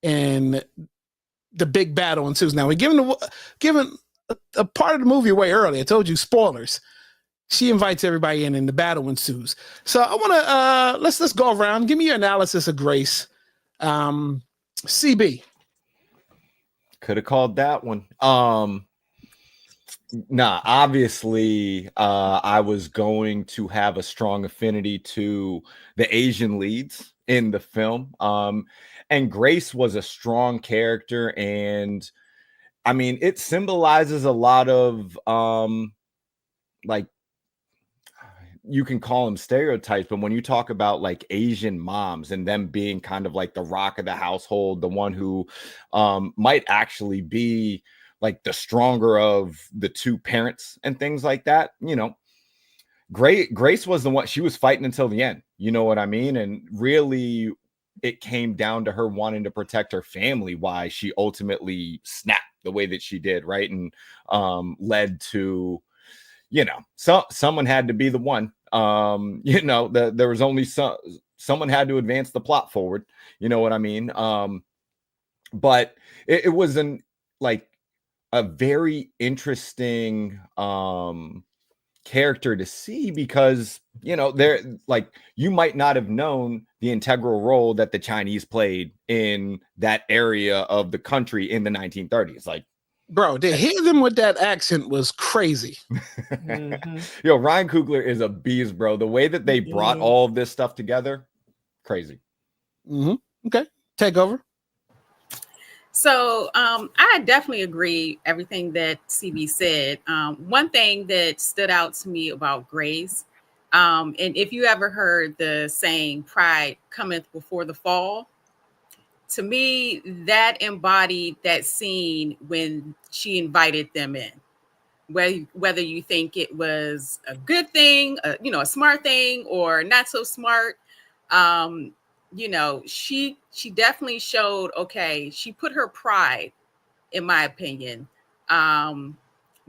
and the big battle ensues. Now we're giving a part of the movie away early. I told you spoilers. She invites everybody in, and the battle ensues. So I want to let's go around. Give me your analysis of Grace. CB. Could have called that one. Nah, obviously, I was going to have a strong affinity to the Asian leads in the film. And Grace was a strong character, and I mean, it symbolizes a lot of like, you can call them stereotypes, but when you talk about like Asian moms and them being kind of like the rock of the household, the one who might actually be like the stronger of the two parents and things like that, you know, Grace was the one. She was fighting until the end, you know what I mean? And really it came down to her wanting to protect her family, why she ultimately snapped the way that she did, right? And led to, you know, someone had to be the one. You know, there was only someone had to advance the plot forward. You know what I mean? But it was like a very interesting character to see, because, you know, they're like, you might not have known the integral role that the Chinese played in that area of the country in the 1930s. Like, bro, to hear them with that accent was crazy. Yo, Ryan Coogler is a beast, bro. The way that they brought all of this stuff together, crazy. Okay, take over. So I definitely agree everything that CB said. One thing that stood out to me about Grace, and if you ever heard the saying, pride cometh before the fall, to me, that embodied that scene when she invited them in. Whether you think it was a good thing, a smart thing, or not so smart, you know, she definitely showed, okay, she put her pride, in my opinion,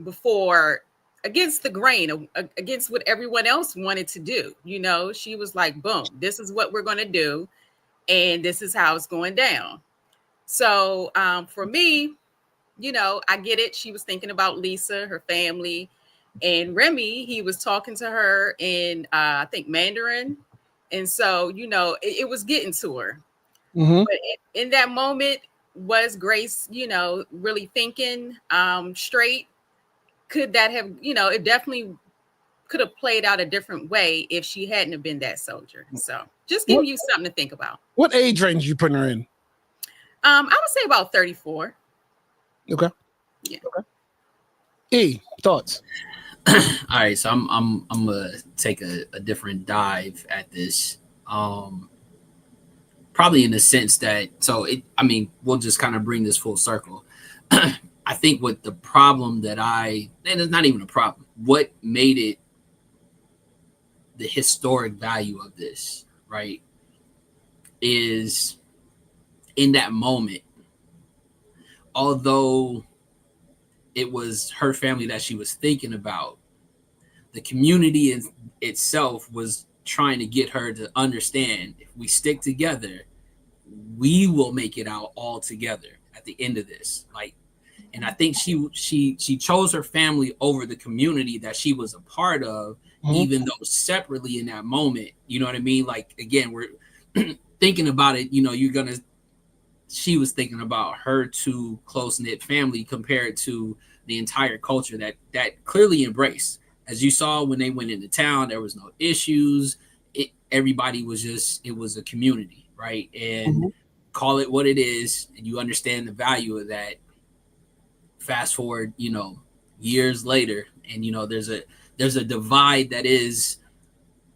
before, against the grain, against what everyone else wanted to do. You know, she was like, boom, this is what we're going to do, and this is how it's going down. So for me, you know, I get it. She was thinking about Lisa, her family, and Remy. He was talking to her in, I think, Mandarin. And so, you know, it was getting to her. But in that moment, was Grace, you know, really thinking straight? Could that have, you know, it definitely could have played out a different way if she hadn't have been that soldier. So just giving you something to think about. What age range you putting her in? I would say about 34. Okay. Yeah. Okay. E, thoughts? All right, so I'm gonna take a different dive at this. Probably in the sense that, we'll just kind of bring this full circle. I think what the problem and it's not even a problem, what made it the historic value of this, right, is in that moment, although it was her family that she was thinking about, the community itself was trying to get her to understand, if we stick together, we will make it out all together at the end of this. Like, and I think she chose her family over the community that she was a part of, even though separately in that moment, you know what I mean? Like, again, we're thinking about it, you know, she was thinking about her two close-knit family compared to the entire culture that clearly embraced. As you saw when they went into town, there was no issues. Everybody was it was a community, right? And call it what it is, and you understand the value of that. Fast forward, you know, years later, and you know, there's a divide that is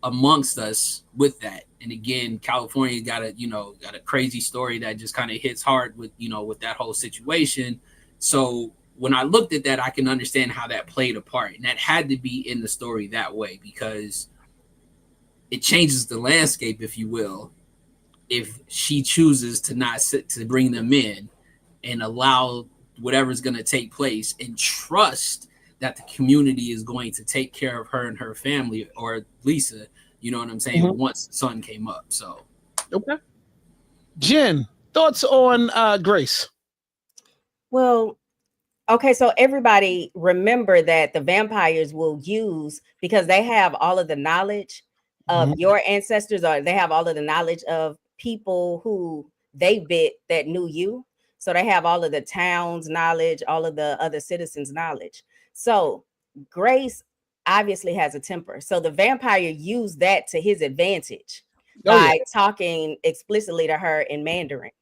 amongst us with that. And again, California got a crazy story that just kind of hits hard with, you know, with that whole situation. So when I looked at that, I can understand how that played a part, and that had to be in the story that way, because it changes the landscape, if you will, if she chooses to bring them in and allow whatever's going to take place and trust that the community is going to take care of her and her family, or Lisa, you know what I'm saying, once the sun came up. So okay. Jen, Thoughts on Grace? Well, okay, so everybody remember that the vampires will use, because they have all of the knowledge of your ancestors, or they have all of the knowledge of people who they bit that knew you. So they have all of the town's knowledge, all of the other citizens' knowledge. So Grace obviously has a temper. So the vampire used that to his advantage by talking explicitly to her in Mandarin.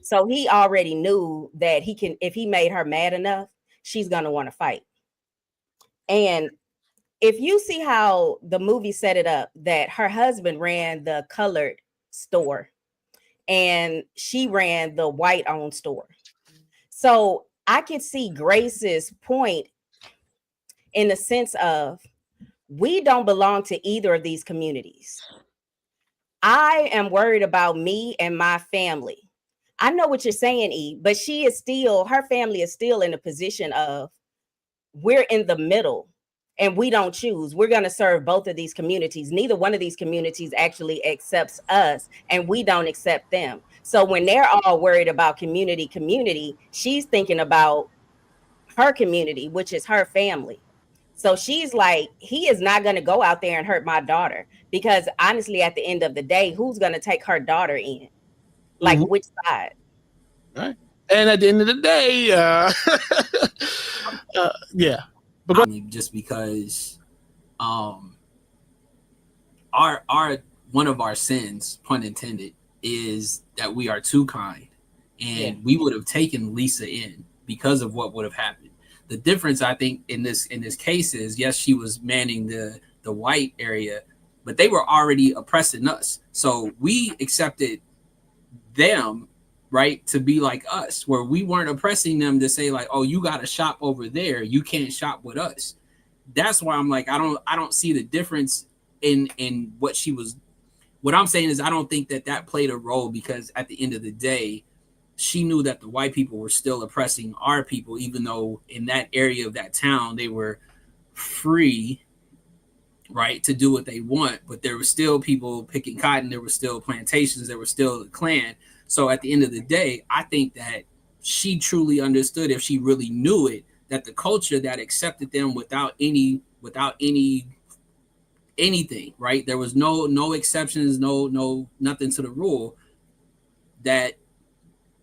So he already knew that he can, if he made her mad enough, she's going to want to fight. And if you see how the movie set it up, that her husband ran the colored store and she ran the white owned store. So I could see Grace's point in the sense of, we don't belong to either of these communities. I am worried about me and my family. I know what you're saying, E, but she is still, her family is still in a position of, we're in the middle and we don't choose. We're going to serve both of these communities. Neither one of these communities actually accepts us, and we don't accept them. So when they're all worried about community, she's thinking about her community, which is her family. So she's like, he is not going to go out there and hurt my daughter, because honestly, at the end of the day, who's going to take her daughter in? Like, which side? Right. And at the end of the day, yeah. But just because our one of our sins, pun intended, is that we are too kind, and we would have taken Lisa in because of what would have happened. The difference, I think, in this case is, yes, she was manning the white area, but they were already oppressing us. So we accepted them, right, to be like us, where we weren't oppressing them to say like, oh, you got to shop over there, you can't shop with us. That's why I'm like, I don't see the difference in what she was. What I'm saying is, I don't think that played a role, because at the end of the day, she knew that the white people were still oppressing our people, even though in that area of that town they were free, right, to do what they want, but there were still people picking cotton, there were still plantations, there was still the clan. So at the end of the day, I think that she truly understood, if she really knew it, that the culture that accepted them without anything, right, there was no exceptions, no nothing to the rule, that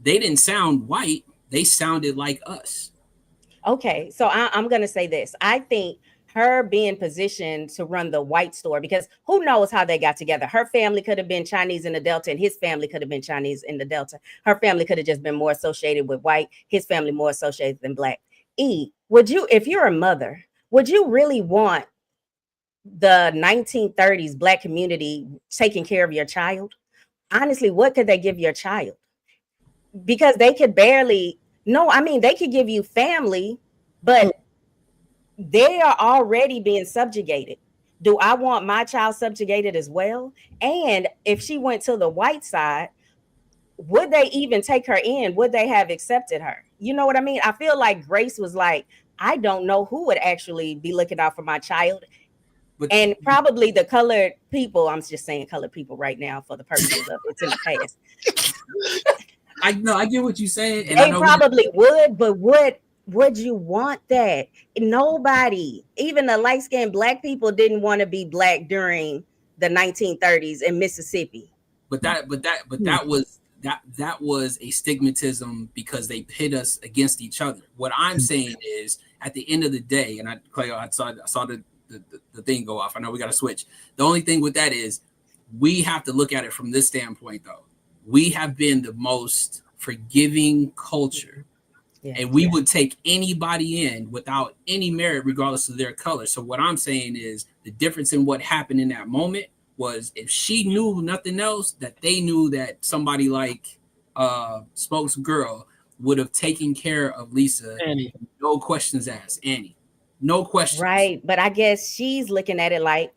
they didn't sound white, they sounded like us. Okay, so I'm going to say this. I think her being positioned to run the white store, because who knows how they got together. Her family could have been Chinese in the Delta, and his family could have been Chinese in the Delta. Her family could have just been more associated with white, his family more associated than black. E, would you, if you're a mother, would you really want the 1930s black community taking care of your child? Honestly, what could they give your child? Because they could barely, no, I mean, they could give you family, but they are already being subjugated. Do I want my child subjugated as well? And if she went to the white side, would they even take her in? Would they have accepted her? You know what I mean? I feel like Grace was like, I don't know who would actually be looking out for my child. And probably the colored people, I'm just saying colored people right now for the purposes of it's in the past. I get what you're saying. And they probably would, but would you want that? Nobody, even the light-skinned black people, didn't want to be black during the 1930s in Mississippi. But that was a stigmatism, because they pit us against each other. What I'm saying is, at the end of the day, and I saw the thing go off. I know we got to switch. The only thing with that is, we have to look at it from this standpoint, though. We have been the most forgiving culture, and we would take anybody in without any merit, regardless of their color. So what I'm saying is, the difference in what happened in that moment was, if she knew nothing else, that they knew that somebody like Smoque's girl would have taken care of Lisa. Annie. No questions asked. Annie. No questions. Right. But I guess she's looking at it like,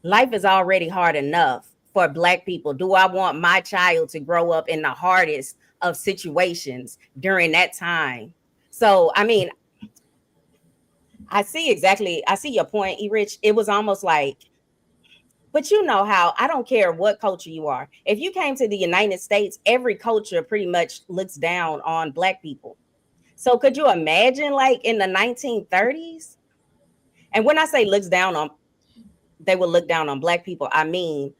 life is already hard enough for black people. Do I want my child to grow up in the hardest of situations during that time? So, I mean, I see your point, E. Rich. It was almost like, But you know how, I don't care what culture you are. If you came to the United States, every culture pretty much looks down on Black people. So could you imagine like in the 1930s? And when I say looks down on, they will look down on Black people, I mean,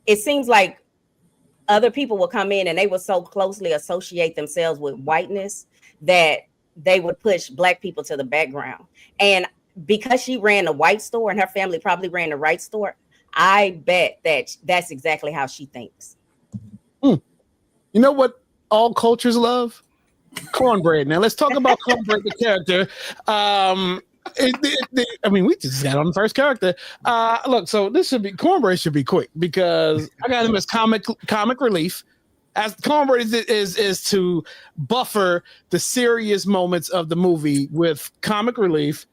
it seems like other people will come in and they will so closely associate themselves with whiteness that they would push Black people to the background. And because she ran a white store and her family probably ran the right store, I bet that that's exactly how she thinks. You know what all cultures love? Cornbread. Now let's talk about Cornbread, the character. I mean, we just got on the first character. Look, so Cornbread should be quick because I got him as comic relief. As Cornbread is to buffer the serious moments of the movie with comic relief.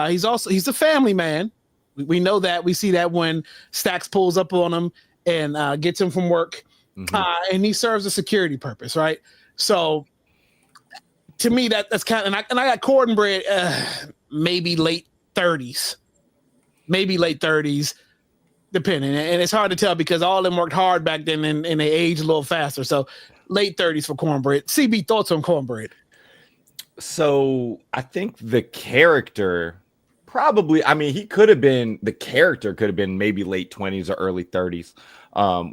He's a family man. We know that. We see that when Stax pulls up on him and gets him from work, and he serves a security purpose, right? So to me, that's kind of, and I got Cornbread, maybe late 30s, depending. And it's hard to tell because all of them worked hard back then and they aged a little faster. So late 30s for Cornbread. CB, thoughts on Cornbread? So I think the character probably, I mean, the character could have been maybe late 20s or early 30s.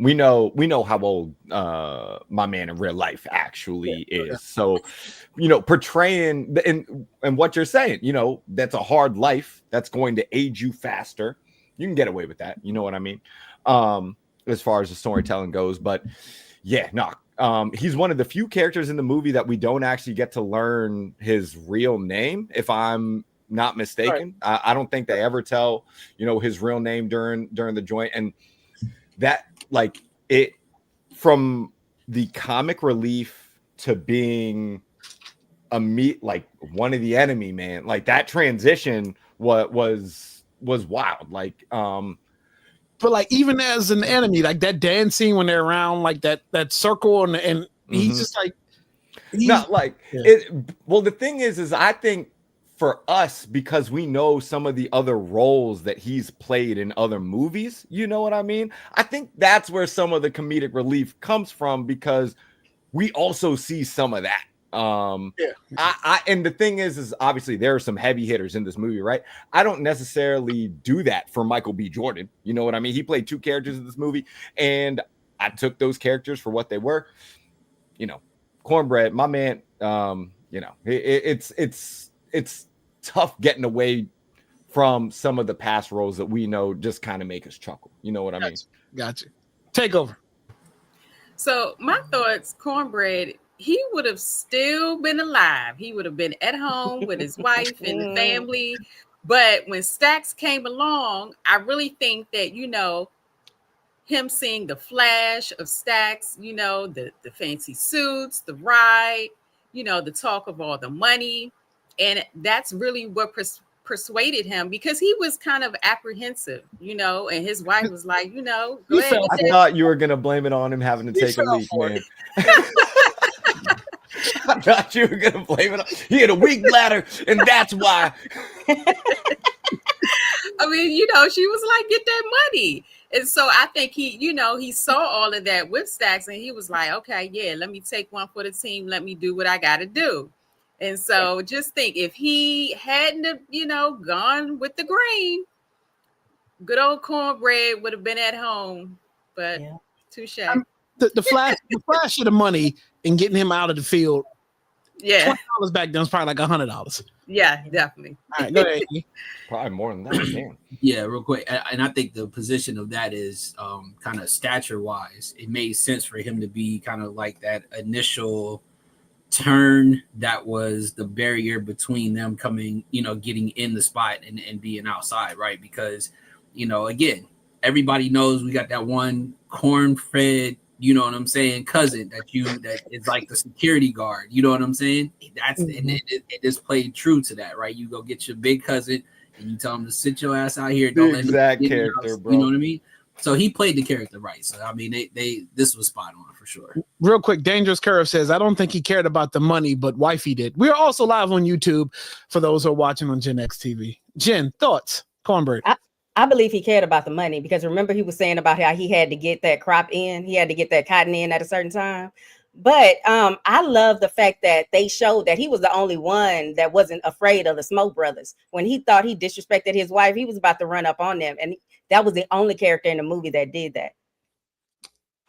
We know how old my man in real life actually is. So, portraying and what you're saying, that's a hard life that's going to age you faster. You can get away with that. You know what I mean? As far as the storytelling goes, but yeah, no. He's one of the few characters in the movie that we don't actually get to learn his real name, if I'm not mistaken. Right. I don't think they ever tell, his real name during the joint. And that, like, it from the comic relief to being like one of the enemy, man, like that transition was wild. Like, but like even as an enemy, like that dance scene when they're around like that circle and he's just like not like it. Well, the thing is I think for us, because we know some of the other roles that he's played in other movies, you know what I mean? I think that's where some of the comedic relief comes from because we also see some of that. And the thing is obviously there are some heavy hitters in this movie, right? I don't necessarily do that for Michael B. Jordan. You know what I mean? He played two characters in this movie, and I took those characters for what they were. Cornbread, my man. It's tough getting away from some of the past roles that we know just kind of make us chuckle. You know what I mean? Gotcha. Take over. So my thoughts, Cornbread, he would have still been alive. He would have been at home with his wife and family. But when Stax came along, I really think that, him seeing the flash of Stax, the fancy suits, the ride, the talk of all the money. And that's really what persuaded him because he was kind of apprehensive, and his wife was like, go ahead. I thought you were going to blame it on him having to take a leak, man. I thought you were going to blame it on. He had a weak bladder, and that's why. I mean, she was like, get that money. And so I think he saw all of that with Stax, and he was like, okay, yeah, let me take one for the team. Let me do what I got to do. And so just think if he hadn't, gone with the grain, good old Cornbread would have been at home. But touche. The flash of the money and getting him out of the field. Yeah. $20 back then was probably like $100. Yeah, definitely. All right, go ahead. Probably more than that. Damn. Yeah, real quick. And I think the position of that is kind of stature wise. It made sense for him to be kind of like that initial turn that was the barrier between them coming, getting in the spot and being outside, right? Because, again, everybody knows we got that one corn-fed, cousin that is like the security guard. You know what I'm saying? That's and it just played true to that, right? You go get your big cousin and you tell him to sit your ass out here. Don't let exact character, bro. You know what I mean? So he played the character right. So I mean, this was spot on for sure. Real quick, Dangerous Curve says, I don't think he cared about the money, but wifey did. We're also live on YouTube for those who are watching on GenX TV. Jen, thoughts? Cornbread. I believe he cared about the money, because remember he was saying about how he had to get that crop in, he had to get that cotton in at a certain time. But I love the fact that they showed that he was the only one that wasn't afraid of the Smoke brothers. When he thought he disrespected his wife, he was about to run up on them, and that was the only character in the movie that did that.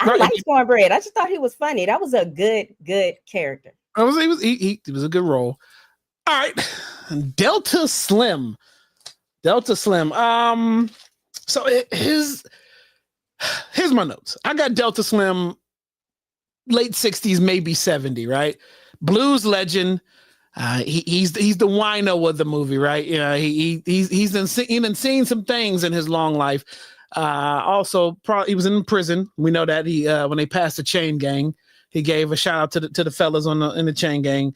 I like Cornbread. I just thought he was funny. That was a good character. He was a good role. All right, Delta Slim. So here's my notes. I got Delta Slim, late 60s, maybe 70, right? Blues legend. He's the wino of the movie, right? He's done seen some things in his long life. Also, probably he was in prison. We know that he when they passed the chain gang, he gave a shout out to the fellas in the chain gang.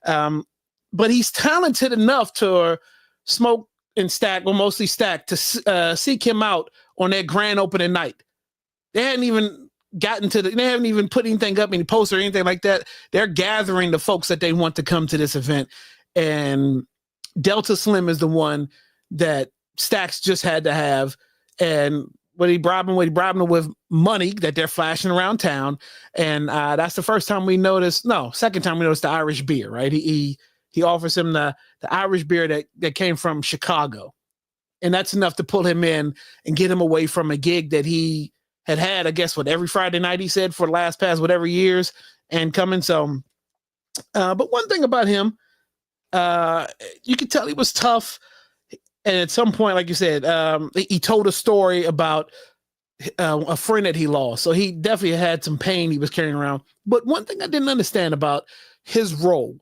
But he's talented enough to Smoque and Stack, well, mostly Stack, to seek him out on their grand opening night. They hadn't even put anything up, any posts or anything like that. They're gathering the folks that they want to come to this event. And Delta Slim is the one that Stacks just had to have. And he bribed him with money that they're flashing around town. And that's the second time we noticed the Irish beer, right? He offers him the Irish beer that came from Chicago. And that's enough to pull him in and get him away from a gig that he had, I guess, every Friday night, he said, for the last past whatever years and coming. So, but one thing about him, you could tell he was tough. And at some point, like you said, he told a story about a friend that he lost. So he definitely had some pain he was carrying around. But one thing I didn't understand about his role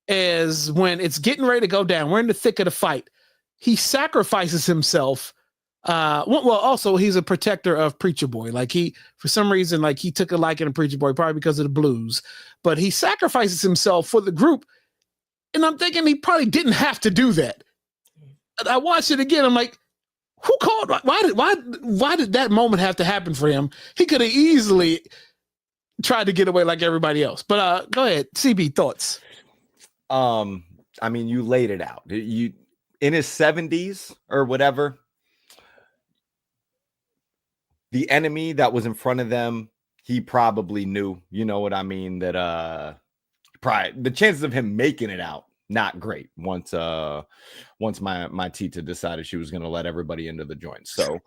is when it's getting ready to go down, we're in the thick of the fight, he sacrifices himself. Also, he's a protector of Preacher Boy. Like for some reason, he took a liking to Preacher Boy, probably because of the blues. But he sacrifices himself for the group. And I'm thinking he probably didn't have to do that. I watched it again. I'm like, who called? Why did that moment have to happen for him? He could have easily tried to get away like everybody else. But go ahead, CB, thoughts. I mean, you laid it out. You in his 70s or whatever, the enemy that was in front of them, he probably knew, you know what I mean, that probably the chances of him making it out, not great once my Tita decided she was going to let everybody into the joint. So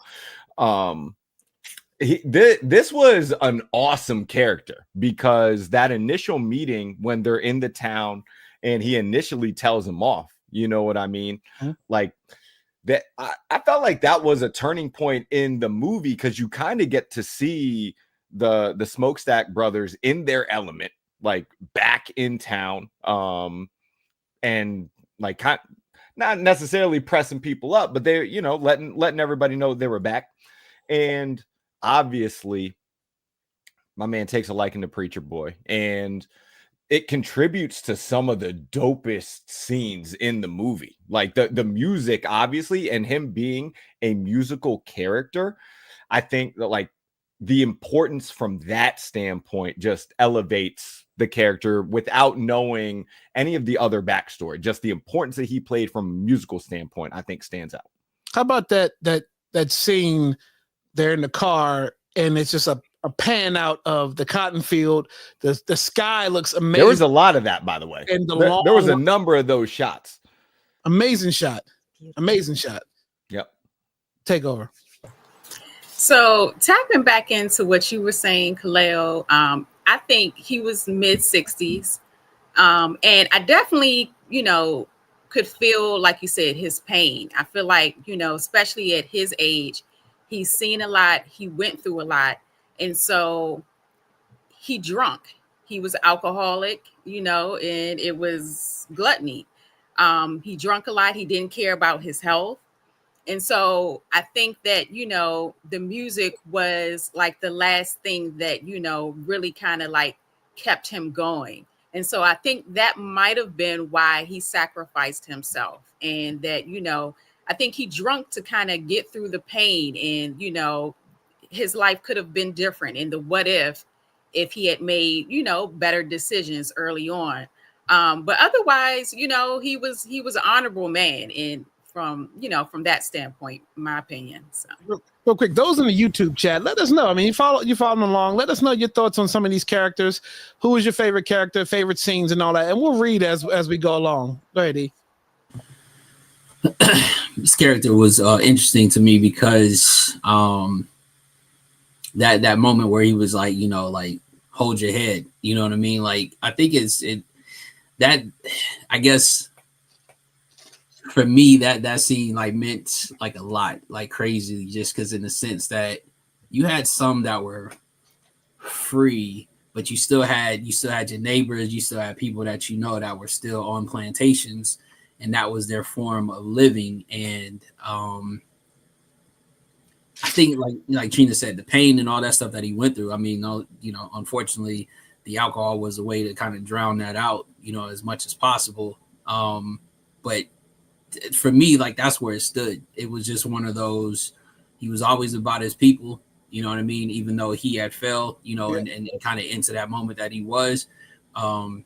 this was an awesome character, because that initial meeting when they're in the town and he initially tells him off, you know what I mean? Mm-hmm. Like that, I felt like that was a turning point in the movie, because you kind of get to see the Smokestack brothers in their element, like back in town, and like not necessarily pressing people up, but they're, you know, letting everybody know they were back. And obviously my man takes a liking to Preacher Boy, and it contributes to some of the dopest scenes in the movie. Like the music, obviously, and him being a musical character, I think that like the importance from that standpoint just elevates the character without knowing any of the other backstory. Just the importance that he played from a musical standpoint, I think, stands out. How about that scene there in the car, and it's just a pan out of the cotton field. The sky looks amazing. There was a lot of that, by the way. And there was a number of those shots. Amazing shot. Yep. Take over. So tapping back into what you were saying, Kaleo, I think he was mid-60s. And I definitely, could feel, like you said, his pain. I feel like, especially at his age, he's seen a lot. He went through a lot. And so he drunk. He was alcoholic, and it was gluttony. He drank a lot. He didn't care about his health. And so I think that, the music was like the last thing that, really kind of like kept him going. And so I think that might have been why he sacrificed himself. And that, I think he drank to kind of get through the pain, and, his life could have been different in the what if he had made, better decisions early on. But otherwise, he was an honorable man. And from that standpoint, in my opinion. So real quick, those in the YouTube chat, let us know. I mean, you following along. Let us know your thoughts on some of these characters. Who is your favorite character, favorite scenes, and all that, and we'll read as we go along. Go ahead, E. This character was interesting to me because that moment where he was like, like hold your head, you know what I mean? Like, I think that I guess for me that scene like meant like a lot, like crazy, just because in the sense that you had some that were free, but you still had your neighbors, you still had people that that were still on plantations, and that was their form of living. And I think like Trina said, the pain and all that stuff that he went through. I mean, unfortunately, the alcohol was a way to kind of drown that out, as much as possible. But for me, like, that's where it stood. It was just one of those. He was always about his people, you know what I mean? Even though he had failed, and kind of into that moment that he was. And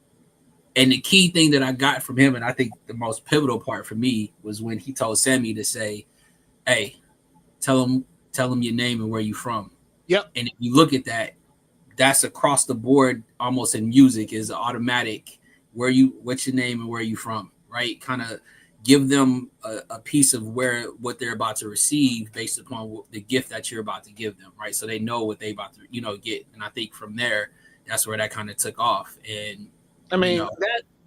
the key thing that I got from him, and I think the most pivotal part for me, was when he told Sammy to say, "Hey, tell him your name and where you from." Yep. And if you look at that, that's across the board, almost in music, is automatic. What's your name and where you from, right? Kind of give them a piece of what they're about to receive based upon the gift that you're about to give them, right? So they know what they about to, get. And I think from there, that's where that kind of took off. And I mean,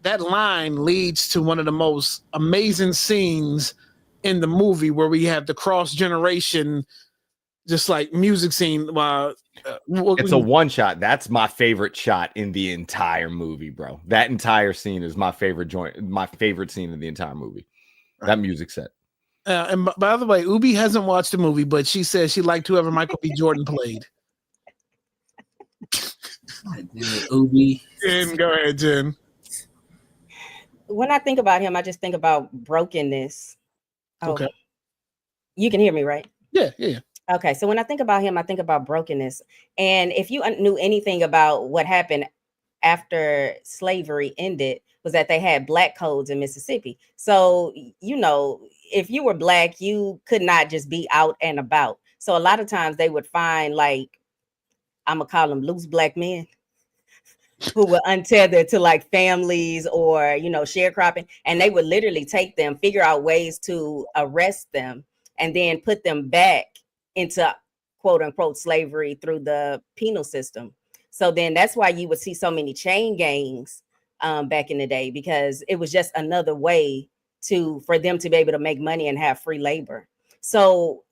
that line leads to one of the most amazing scenes in the movie, where we have the cross generation, just like music scene. It's a one shot. That's my favorite shot in the entire movie, bro. That entire scene is my favorite scene in the entire movie. Right. That music set. And by the way, Ubi hasn't watched the movie, but she says she liked whoever Michael B. Jordan played. Ubi. Jen, go ahead, Jen. When I think about him, I just think about brokenness. Oh, okay. You can hear me, right? Yeah. Okay, so when I think about him, I think about brokenness. And if you knew anything about what happened after slavery ended, was that they had black codes in Mississippi. So, if you were black, you could not just be out and about. So a lot of times they would find, like, I'm gonna call them loose black men who were untethered to like families or, sharecropping. And they would literally take them, figure out ways to arrest them, and then put them back into quote unquote slavery through the penal system. So then that's why you would see so many chain gangs back in the day, because it was just another way for them to be able to make money and have free labor. So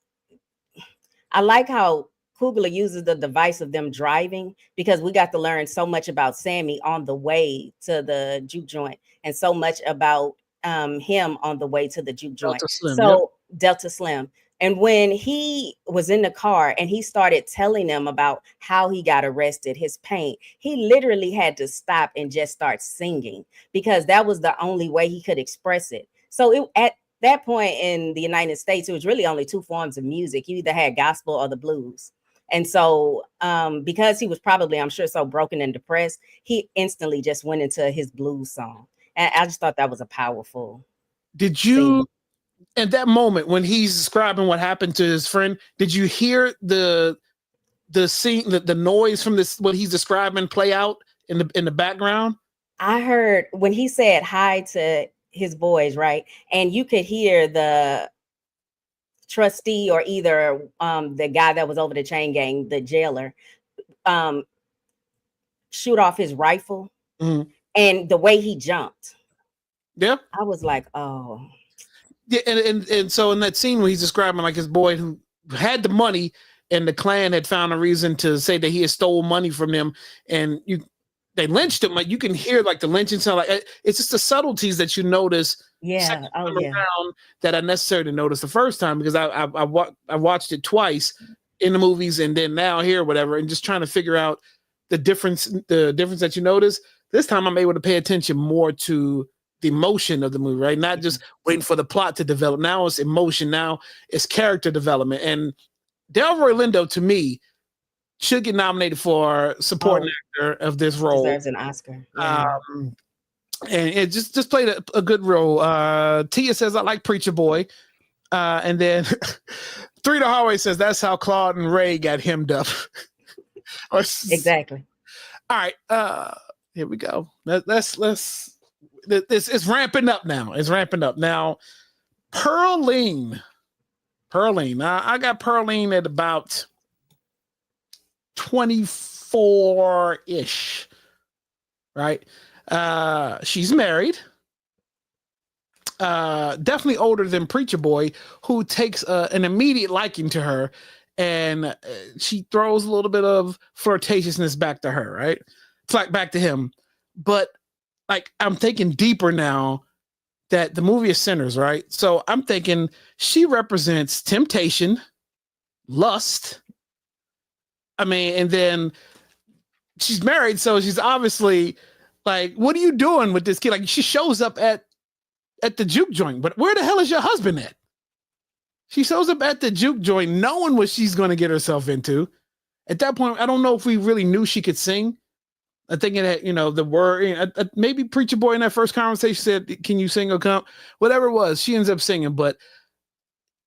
I like how Coogler uses the device of them driving, because we got to learn so much about Sammy on the way to the juke joint, and so much about him on the way to the juke joint. Delta Slim. And when he was in the car and he started telling them about how he got arrested, his pain, he literally had to stop and just start singing, because that was the only way he could express it. So at that point in the United States, it was really only two forms of music. You either had gospel or the blues. And so because he was probably, I'm sure, so broken and depressed, he instantly just went into his blues song. And I just thought that was a powerful. Did you, scene. At that moment when he's describing what happened to his friend, did you hear the scene, the noise from this, what he's describing, play out in the background? I heard when he said hi to his boys, right? And you could hear the trustee, or either the guy that was over the chain gang, the jailer, shoot off his rifle. Mm-hmm. And the way he jumped, I was like, oh. Yeah, and so in that scene where he's describing like his boy who had the money, and the Klan had found a reason to say that he had stolen money from them, and they lynched him. Like, you can hear like the lynching sound. Like, it's just the subtleties that you notice. Yeah. Around that I necessarily noticed the first time, because I watched it twice in the movies and then now here, whatever, and just trying to figure out the difference that you notice. This time I'm able to pay attention more to the emotion of the movie, right? Not just waiting for the plot to develop. Now it's emotion. Now it's character development. And Delroy Lindo, to me, should get nominated for supporting actor of this role. Deserves an Oscar. Yeah. and it just played a good role. Tia says, I like Preacher Boy. And then Three the Hallway says, that's how Claude and Ray got hemmed up. Exactly. All right. Here we go. Let's it's ramping up now. It's ramping up. Now, Pearline. I got Pearline at about 24-ish. Right? She's married. Definitely older than Preacher Boy, who takes an immediate liking to her, and she throws a little bit of flirtatiousness back to her, right? It's like back to him. But like, I'm thinking deeper now that the movie is Sinners, right? So I'm thinking she represents temptation, lust. I mean, and then she's married, so she's obviously like, what are you doing with this kid? Like, she shows up at the juke joint, but where the hell is your husband at? She shows up at the juke joint knowing what she's going to get herself into. At that point, I don't know if we really knew she could sing. I think it had, the word, maybe Preacher Boy in that first conversation said, can you sing or come? Whatever it was, she ends up singing, but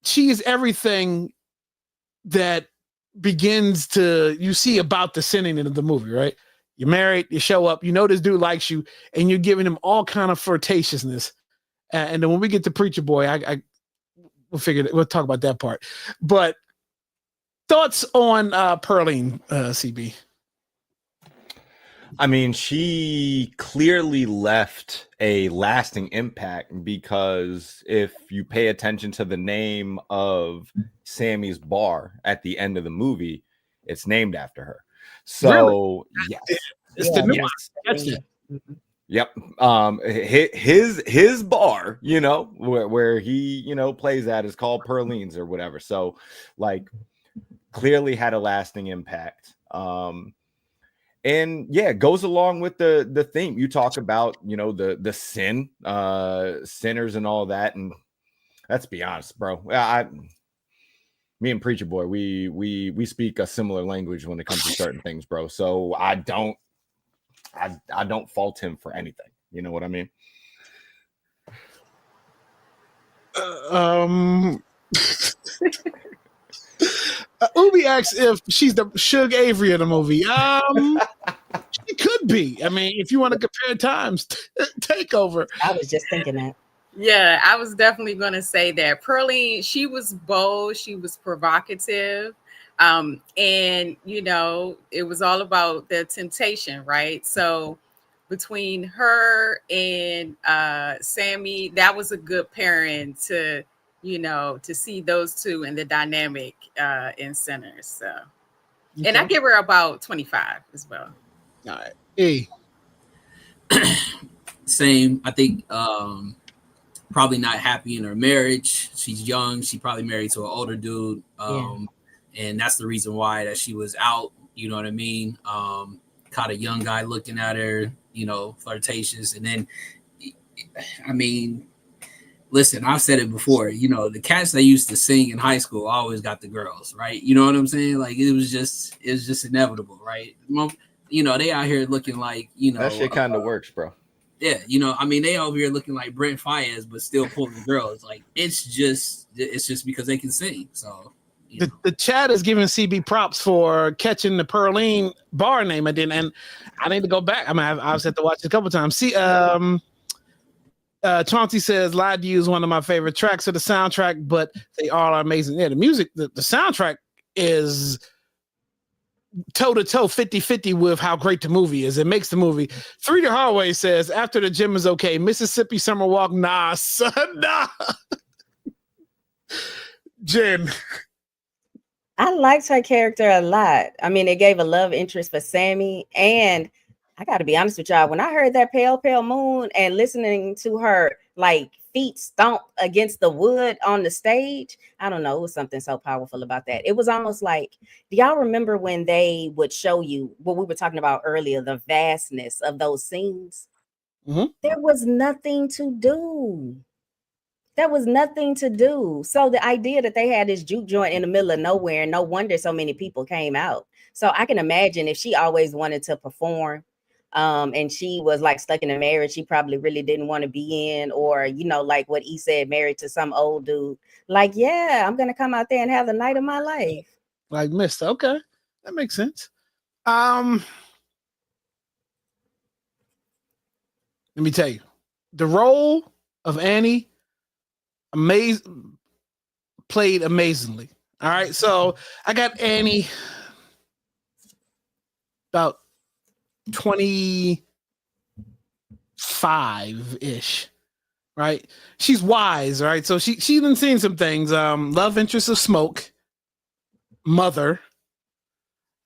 she is everything that you see about the sinning of the movie, right? You're married, you show up, this dude likes you, and you're giving him all kind of flirtatiousness. And then when we get to Preacher Boy, we'll talk about that part. But thoughts on Pearline, CB? I mean, she clearly left a lasting impact, because if you pay attention to the name of Sammy's bar at the end of the movie, it's named after her. So, really? Yes. It's the new Yes. one. That's it. Yep. His bar, where he, plays at, is called Pearline's or whatever. So, like, clearly had a lasting impact. And yeah, it goes along with the theme. You talk about, the sin, sinners and all that. And let's be honest, bro. Me and Preacher Boy, we speak a similar language when it comes to certain things, bro. So I don't fault him for anything. You know what I mean? Ubi asks if she's the Suge Avery of the movie. She could be. I mean, if you want to compare times, Takeover. I was just thinking that. Yeah, I was definitely going to say that. Pearline, she was bold. She was provocative. And, it was all about the temptation, right? So between her and Sammy, that was a good pairing to see those two and the dynamic in Sinners. So, okay. And I give her about 25 as well. All right. Hey. Same. I think probably not happy in her marriage. She's young. She probably married to an older dude. And that's the reason why that she was out. You know what I mean? Caught a young guy looking at her, flirtatious. And then, I mean, listen, I've said it before, the cats that used to sing in high school always got the girls, right? You know what I'm saying? Like, it was just inevitable, right? They out here looking like, that shit kind of works, bro. Yeah, they over here looking like Brent Faiyaz, but still pulling girls. Like, it's just because they can sing. So the chat is giving CB props for catching the Pearline bar name. I didn't, and I need to go back. I mean, I've had to watch it a couple of times. See, Chauncey says "Lied to You" is one of my favorite tracks of the soundtrack, but they all are amazing. Yeah, the music, the soundtrack is toe-to-toe 50-50 with how great the movie is. It makes the movie. Three the Hallway says, after the gym is okay. Mississippi Summer Walk, nah, son, nah. Jen. I liked her character a lot. I mean, it gave a love interest for Sammy. And I got to be honest with y'all, when I heard that Pale Pale Moon and listening to her like feet stomp against the wood on the stage, I don't know, it was something so powerful about that. It was almost like, do y'all remember when they would show you what we were talking about earlier, the vastness of those scenes? Mm-hmm. There was nothing to do. There was nothing to do. So the idea that they had this juke joint in the middle of nowhere, no wonder so many people came out. So I can imagine if she always wanted to perform, and she was like stuck in a marriage she probably really didn't want to be in, or like what he said, married to some old dude. Like, yeah, I'm gonna come out there and have the night of my life. Like Mr. Okay, that makes sense. Let me tell you, the role of Annie, played amazingly. All right, so I got Annie about 25-ish, right? She's wise, right? So she's been seeing some things. Love interest of Smoque, mother.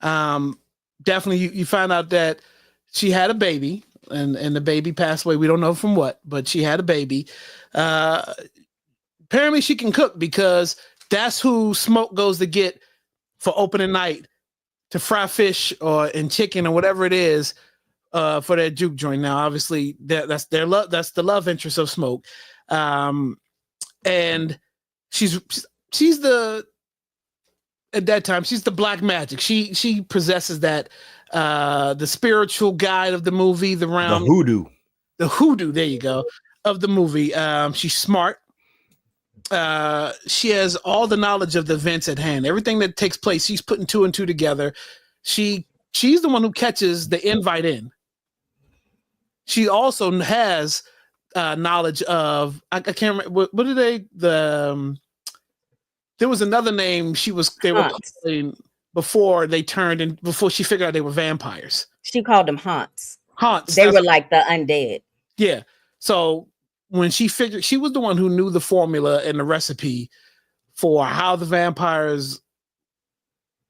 Definitely you find out that she had a baby, and the baby passed away. We don't know from what, but she had a baby. Apparently she can cook, because that's who Smoque goes to get for opening night to fry fish and chicken or whatever it is for their juke joint. Now, obviously, that's their love. That's the love interest of Smoque, and she's the at that time she's the black magic. She possesses that the spiritual guide of the movie, the hoodoo. There you go, of the movie. She's smart. She has all the knowledge of the events at hand. Everything that takes place, she's putting two and two together. She's the one who catches the invite in. She also has knowledge of I can't remember what are they there was another name they were calling before they turned, and before she figured out they were vampires. She called them haunts. Haunts. They were like the undead. Yeah. So when she figured, she was the one who knew the formula and the recipe for how the vampires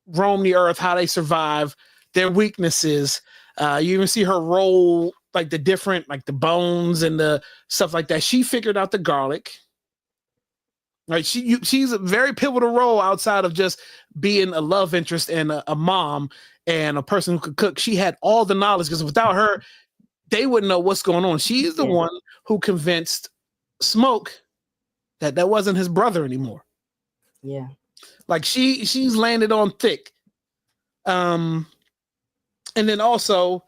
roam the earth, how they survive, their weaknesses. You even see her roll like the different, like the bones and the stuff like that. She figured out the garlic. Right, she's a very pivotal role outside of just being a love interest and a mom and a person who could cook. She had all the knowledge, because without her, they wouldn't know what's going on. She's the one who convinced Smoque that wasn't his brother anymore. Yeah, like she's landed on thick. And then also,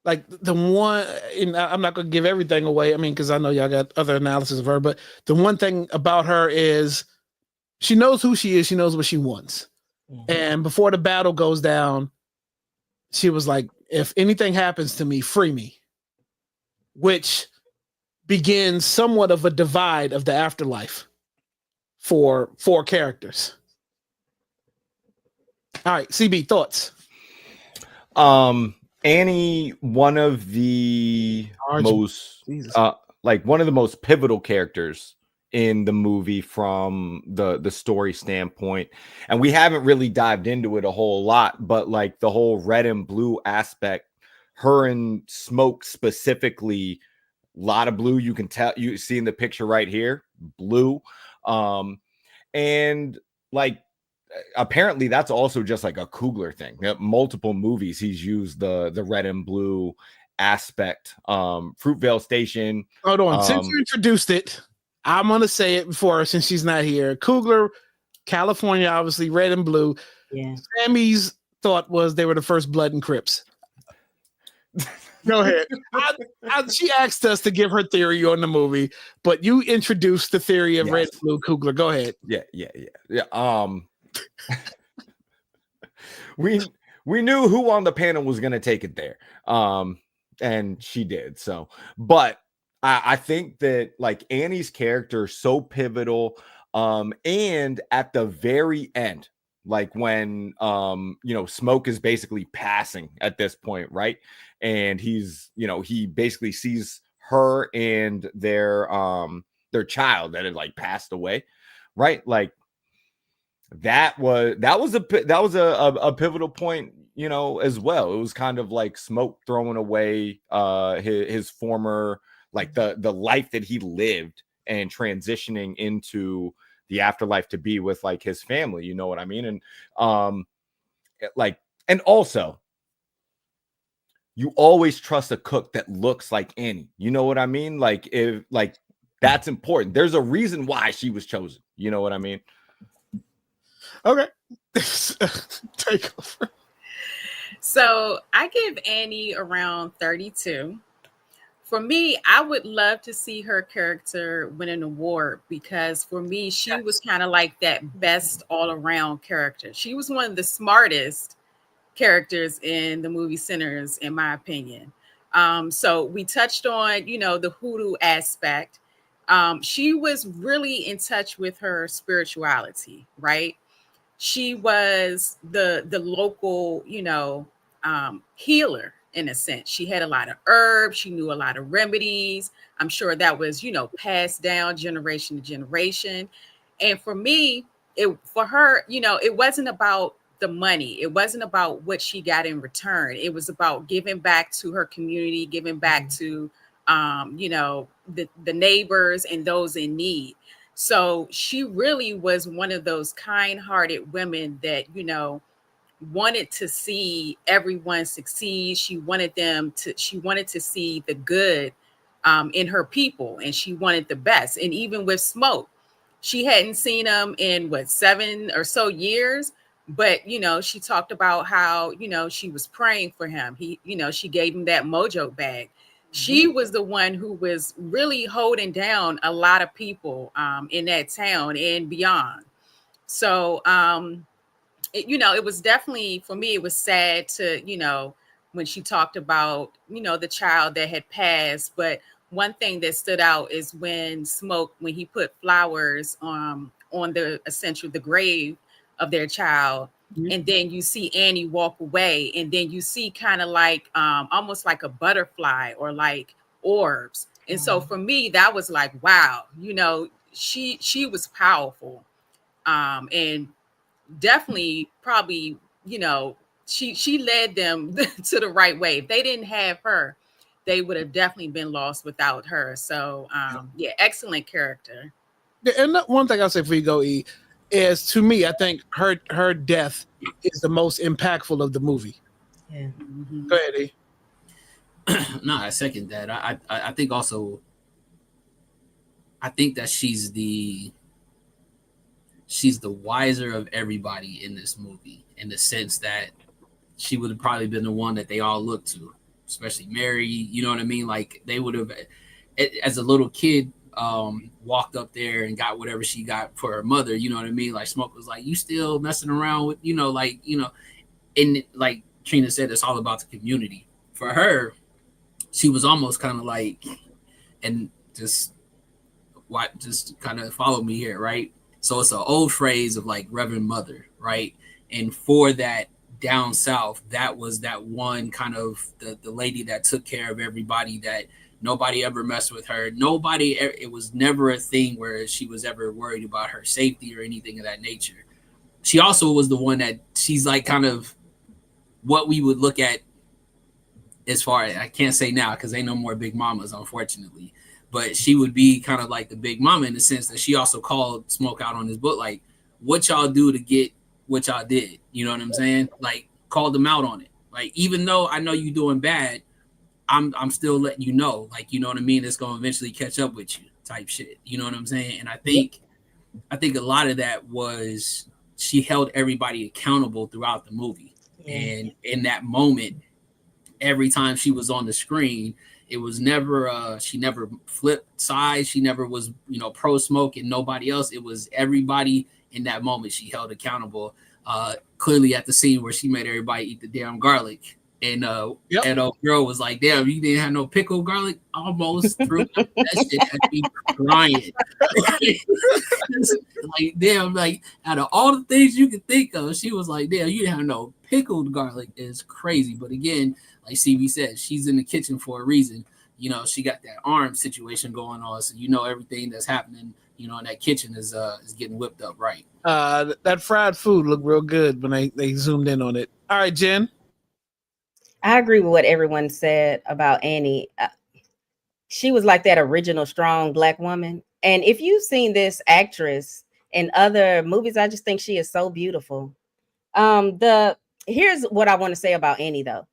like the one, and I'm not going to give everything away. I mean, because I know y'all got other analysis of her, but the one thing about her is she knows who she is. She knows what she wants. Mm-hmm. And before the battle goes down, she was like, if anything happens to me, free me, which begins somewhat of a divide of the afterlife for four characters. All right, CB, thoughts? Annie, one of the most pivotal characters in the movie from the story standpoint. And we haven't really dived into it a whole lot, but like the whole red and blue aspect, her and Smoque specifically, a lot of blue. You can tell, you see in the picture right here, blue. And like, apparently that's also just like a Coogler thing. Multiple movies he's used the red and blue aspect. Fruitvale Station. Hold on, since you introduced it, I'm gonna say it before, since she's not here. Coogler, California, obviously red and blue. Yeah. Sammy's thought was they were the first Blood and Crips. Go ahead. She asked us to give her theory on the movie, but you introduced the theory of red and blue Coogler. Go ahead. Yeah. We knew who on the panel was going to take it there, and she did. So, but I think that like Annie's character is so pivotal, and at the very end, like when Smoque is basically passing at this point, right? And he's he basically sees her and their child that had like passed away, right? Like that was a pivotal point, as well. It was kind of like Smoque throwing away his former, like the life that he lived and transitioning into the afterlife to be with like his family, you know what I mean? And and also you always trust a cook that looks like Annie, you know what I mean? Like if like that's important. There's a reason why she was chosen, you know what I mean? Okay. Take over. So I give Annie around 32. For me, I would love to see her character win an award because for me, she was kind of like that best all around character. She was one of the smartest characters in the movie Sinners, in my opinion. So we touched on, the hoodoo aspect. She was really in touch with her spirituality, right? She was the local, healer in a sense. She had a lot of herbs. She knew a lot of remedies. I'm sure that was, passed down generation to generation. And for me, for her, it wasn't about the money. It wasn't about what she got in return. It was about giving back to her community, giving back to, the neighbors and those in need. So she really was one of those kind-hearted women that, wanted to see everyone succeed. She wanted to see the good in her people, and she wanted the best. And even with Smoke, she hadn't seen him in 7 or so years, but she talked about how she was praying for him. She gave him that mojo bag. She was the one who was really holding down a lot of people in that town and beyond. So it was definitely, for me, it was sad to, when she talked about, the child that had passed. But one thing that stood out is when he put flowers on the grave of their child. Mm-hmm. And then you see Annie walk away, and then you see kind of like almost like a butterfly or like orbs. And so for me, that was like, wow, she was powerful. And definitely probably, she led them to the right way. If they didn't have her, they would have definitely been lost without her. So yeah, excellent character. And one thing I'll say before you go, E, is to me, I think her death is the most impactful of the movie. Yeah. Mm-hmm. Go ahead, E. No, I second that. I think also, I think that she's the wiser of everybody in this movie, in the sense that she would have probably been the one that they all looked to, especially Mary. You know what I mean? Like they would have, as a little kid, walked up there and got whatever she got for her mother. You know what I mean? Like Smoke was like, "You still messing around with, and like Trina said, it's all about the community. For her, she was almost kind of like, and just kind of follow me here, right? So it's an old phrase of like Reverend Mother, right? And for that down south, that was that one kind of the lady that took care of everybody, that nobody ever messed with her. It was never a thing where she was ever worried about her safety or anything of that nature. She also was the one that she's like kind of what we would look at as far as, I can't say now because ain't no more big mamas, unfortunately. But she would be kind of like the big mama in the sense that she also called Smoke out on his book, like, what y'all do to get what y'all did. You know what I'm saying? Like, called them out on it. Like, even though I know you doing bad, I'm still letting you know. Like, you know what I mean? It's going to eventually catch up with you type shit. You know what I'm saying? And I think a lot of that was she held everybody accountable throughout the movie. Yeah. And in that moment, every time she was on the screen, it was never she never flipped sides. She never was, pro Smoke and nobody else. It was everybody in that moment she held accountable. Clearly at the scene where she made everybody eat the damn garlic. And that old girl was like, damn, you didn't have no pickled garlic? Almost through that shit had me crying. Like, damn, like out of all the things you could think of, she was like, damn, you didn't have no pickled garlic. It's crazy. But again, like CB said, she's in the kitchen for a reason. She got that arm situation going on. So everything that's happening, in that kitchen is getting whipped up right. That fried food looked real good when they zoomed in on it. All right, Jen. I agree with what everyone said about Annie. She was like that original strong Black woman. And if you've seen this actress in other movies, I just think she is so beautiful. Here's what I want to say about Annie, though.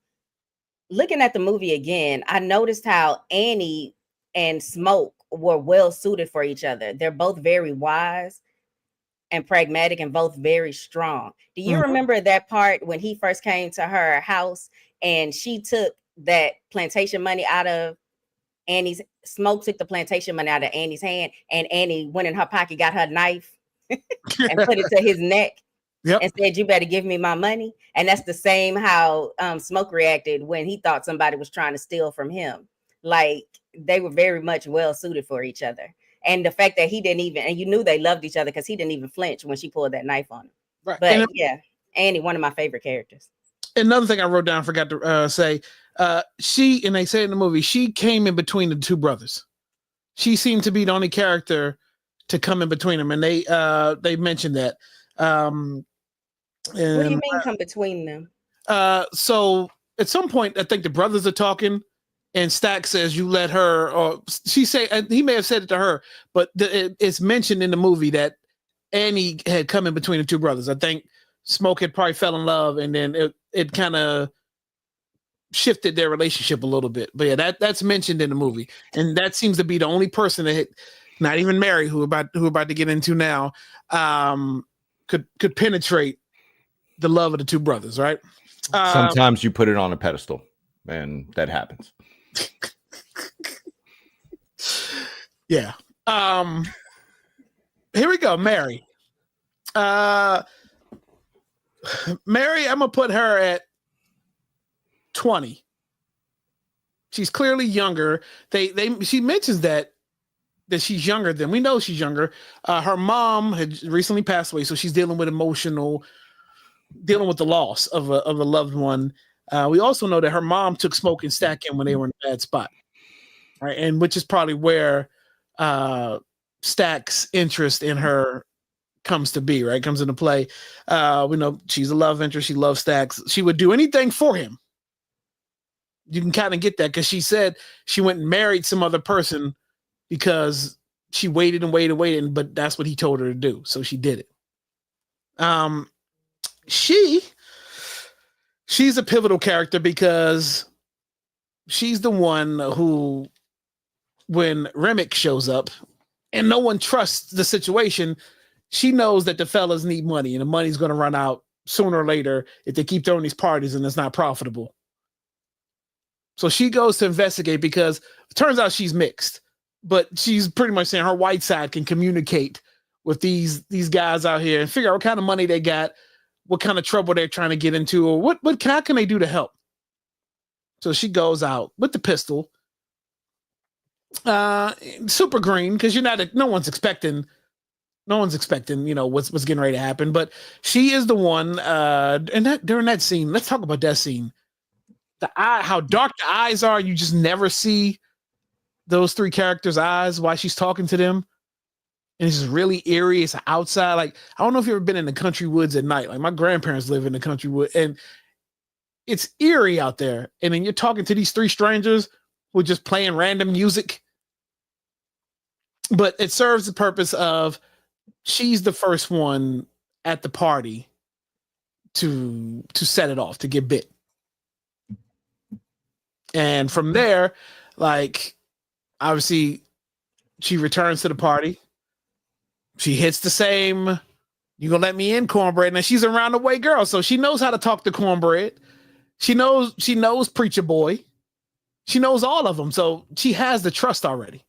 Looking at the movie again, I noticed how Annie and Smoke were well suited for each other. They're both very wise. and pragmatic and both very strong. Do you Mhm. remember that part when he first came to her house and she took that plantation money out of Annie's? Smoke took the plantation money out of Annie's hand, and Annie went in her pocket, got her knife, and put it to his neck. Yep. And said, "You better give me my money." And that's the same how Smoke reacted when he thought somebody was trying to steal from him. Like, they were very much well suited for each other. And the fact that he didn't even, and you knew they loved each other because he didn't even flinch when she pulled that knife on him. Right. But And yeah, Annie, one of my favorite characters. another thing I wrote down, forgot to say, she, and they say in the movie, she came in between the two brothers. She seemed to be the only character to come in between them, and they mentioned that. What do you mean come between them? So at some point, I think the brothers are talking, and Stack says, "You let her," or he may have said it to her, but it's mentioned in the movie that Annie had come in between the two brothers. I think Smoke had probably fell in love, and then it kind of shifted their relationship a little bit. But yeah, that's mentioned in the movie, and that seems to be the only person that, not even Mary, who we're about to get into now, could penetrate the love of the two brothers, right? Sometimes you put it on a pedestal, and that happens. Yeah. Here we go, Mary. Mary, I'm gonna put her at 20. She's clearly younger. She mentions that she's younger than we know. She's younger. Her mom had recently passed away, so she's dealing with the loss of a loved one. We also know that her mom took Smoke and Stack in when they were in a bad spot, right? And which is probably where Stack's interest in her comes into play. We know she's a love interest. She loves Stack. She would do anything for him. You can kind of get that because she said she went and married some other person because she waited and waited, but that's what he told her to do. So she did it. She's a pivotal character because she's the one who, when Remick shows up and no one trusts the situation, she knows that the fellas need money and the money's going to run out sooner or later if they keep throwing these parties and it's not profitable. So she goes to investigate because it turns out she's mixed, but she's pretty much saying her white side can communicate with these guys out here and figure out what kind of money they got, what kind of trouble they're trying to get into, or how can they do to help. So she goes out with the pistol, super green, because no one's expecting, what's getting ready to happen. But she is the one, and during that scene, let's talk about that scene. How dark the eyes are, you just never see those three characters' eyes while she's talking to them. And it's just really eerie. It's outside. Like, I don't know if you've ever been in the country woods at night. Like, my grandparents live in the country wood, and it's eerie out there. And then you're talking to these three strangers who are just playing random music. But it serves the purpose of she's the first one at the party to set it off, to get bit. And from there, like, obviously, she returns to the party. She hits the same, "You gonna let me in, Cornbread?" Now she's a round-the-way girl, so she knows how to talk to Cornbread. She knows Preacher Boy. She knows all of them, so she has the trust already.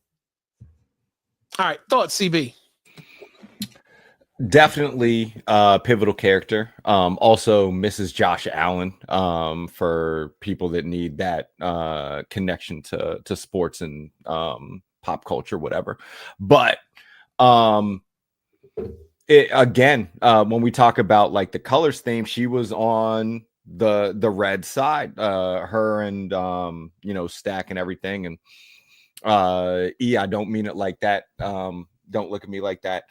All right, thoughts, CB? Definitely a pivotal character. Also Mrs. Josh Allen, for people that need that connection to sports and pop culture, whatever. But when we talk about like the colors theme, she was on the red side, her and Stack and everything. And I don't mean it like that. Don't look at me like that.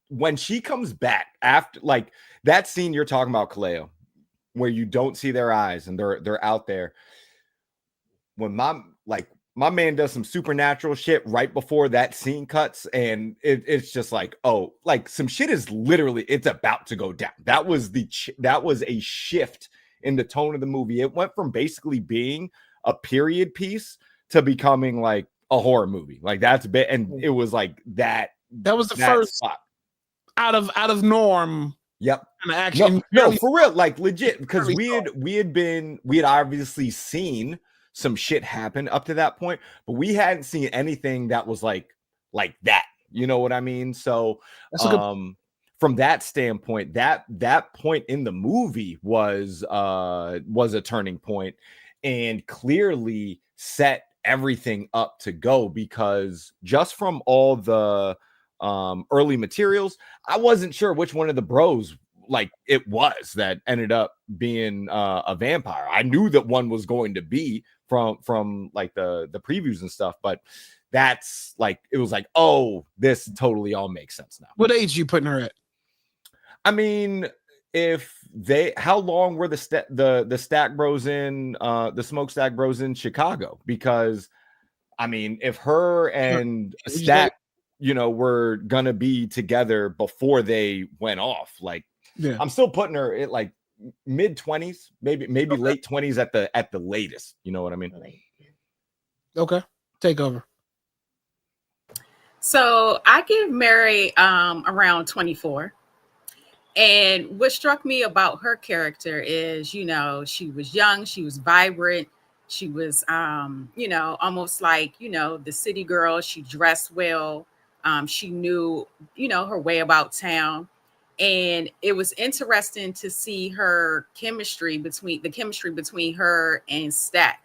When she comes back after, like, that scene you're talking about, Kaleo, where you don't see their eyes and they're out there. When my man does some supernatural shit right before that scene cuts, and it's just like, oh, like some shit is literally, it's about to go down. That was a shift in the tone of the movie. It went from basically being a period piece to becoming like, a horror movie. Like that's bit, and it was like that. That was the first spot. out of norm. Yep. Kind of action. No, for real, like legit, because we had obviously seen some shit happen up to that point, but we hadn't seen anything that was like that. You know what I mean? So from that standpoint, that point in the movie was a turning point and clearly set everything up to go, because just from all the early materials, I wasn't sure which one of the bros like it was that ended up being a vampire. I knew that one was going to be from like the previews and stuff, but that's like, it was like, oh, this totally all makes sense now. What age you putting her at? I mean, how long were the Stack Bros in the Smokestack Bros in Chicago? Because I mean, if her and Stack, were gonna be together before they went off, like, yeah, I'm still putting her at like mid-20s, maybe late 20s at the latest. You know what I mean? Okay, take over. So I give Mary around 24. And what struck me about her character is, she was young, she was vibrant, she was, almost like, the city girl. She dressed well. She knew, her way about town. And it was interesting to see the chemistry between her and Stack,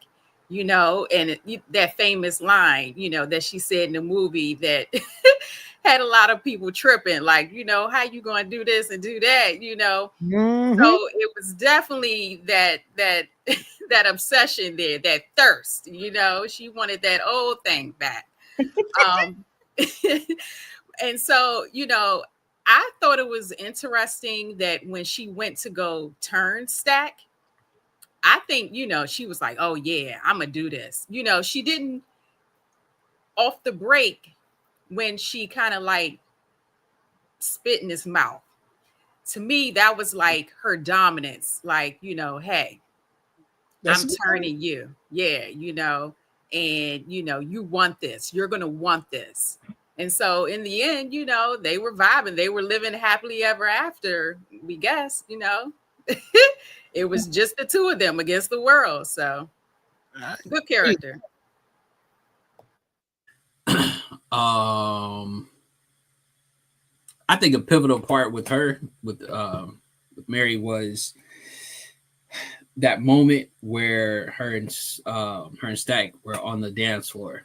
and that famous line, that she said in the movie that had a lot of people tripping, like, how you going to do this and do that, Mm-hmm. So it was definitely that obsession there, that thirst, she wanted that old thing back. And so, I thought it was interesting that when she went to go turn Stack, I think, she was like, oh yeah, I'm gonna do this. She didn't off the break when she kind of like spit in his mouth. To me, that was like her dominance. Like, hey, I'm turning you. Yeah, and you want this. You're gonna want this. And so in the end, they were vibing. They were living happily ever after, we guess, It was just the two of them against the world. So good character. I think a pivotal part with her, with Mary, was that moment where her and Stack were on the dance floor.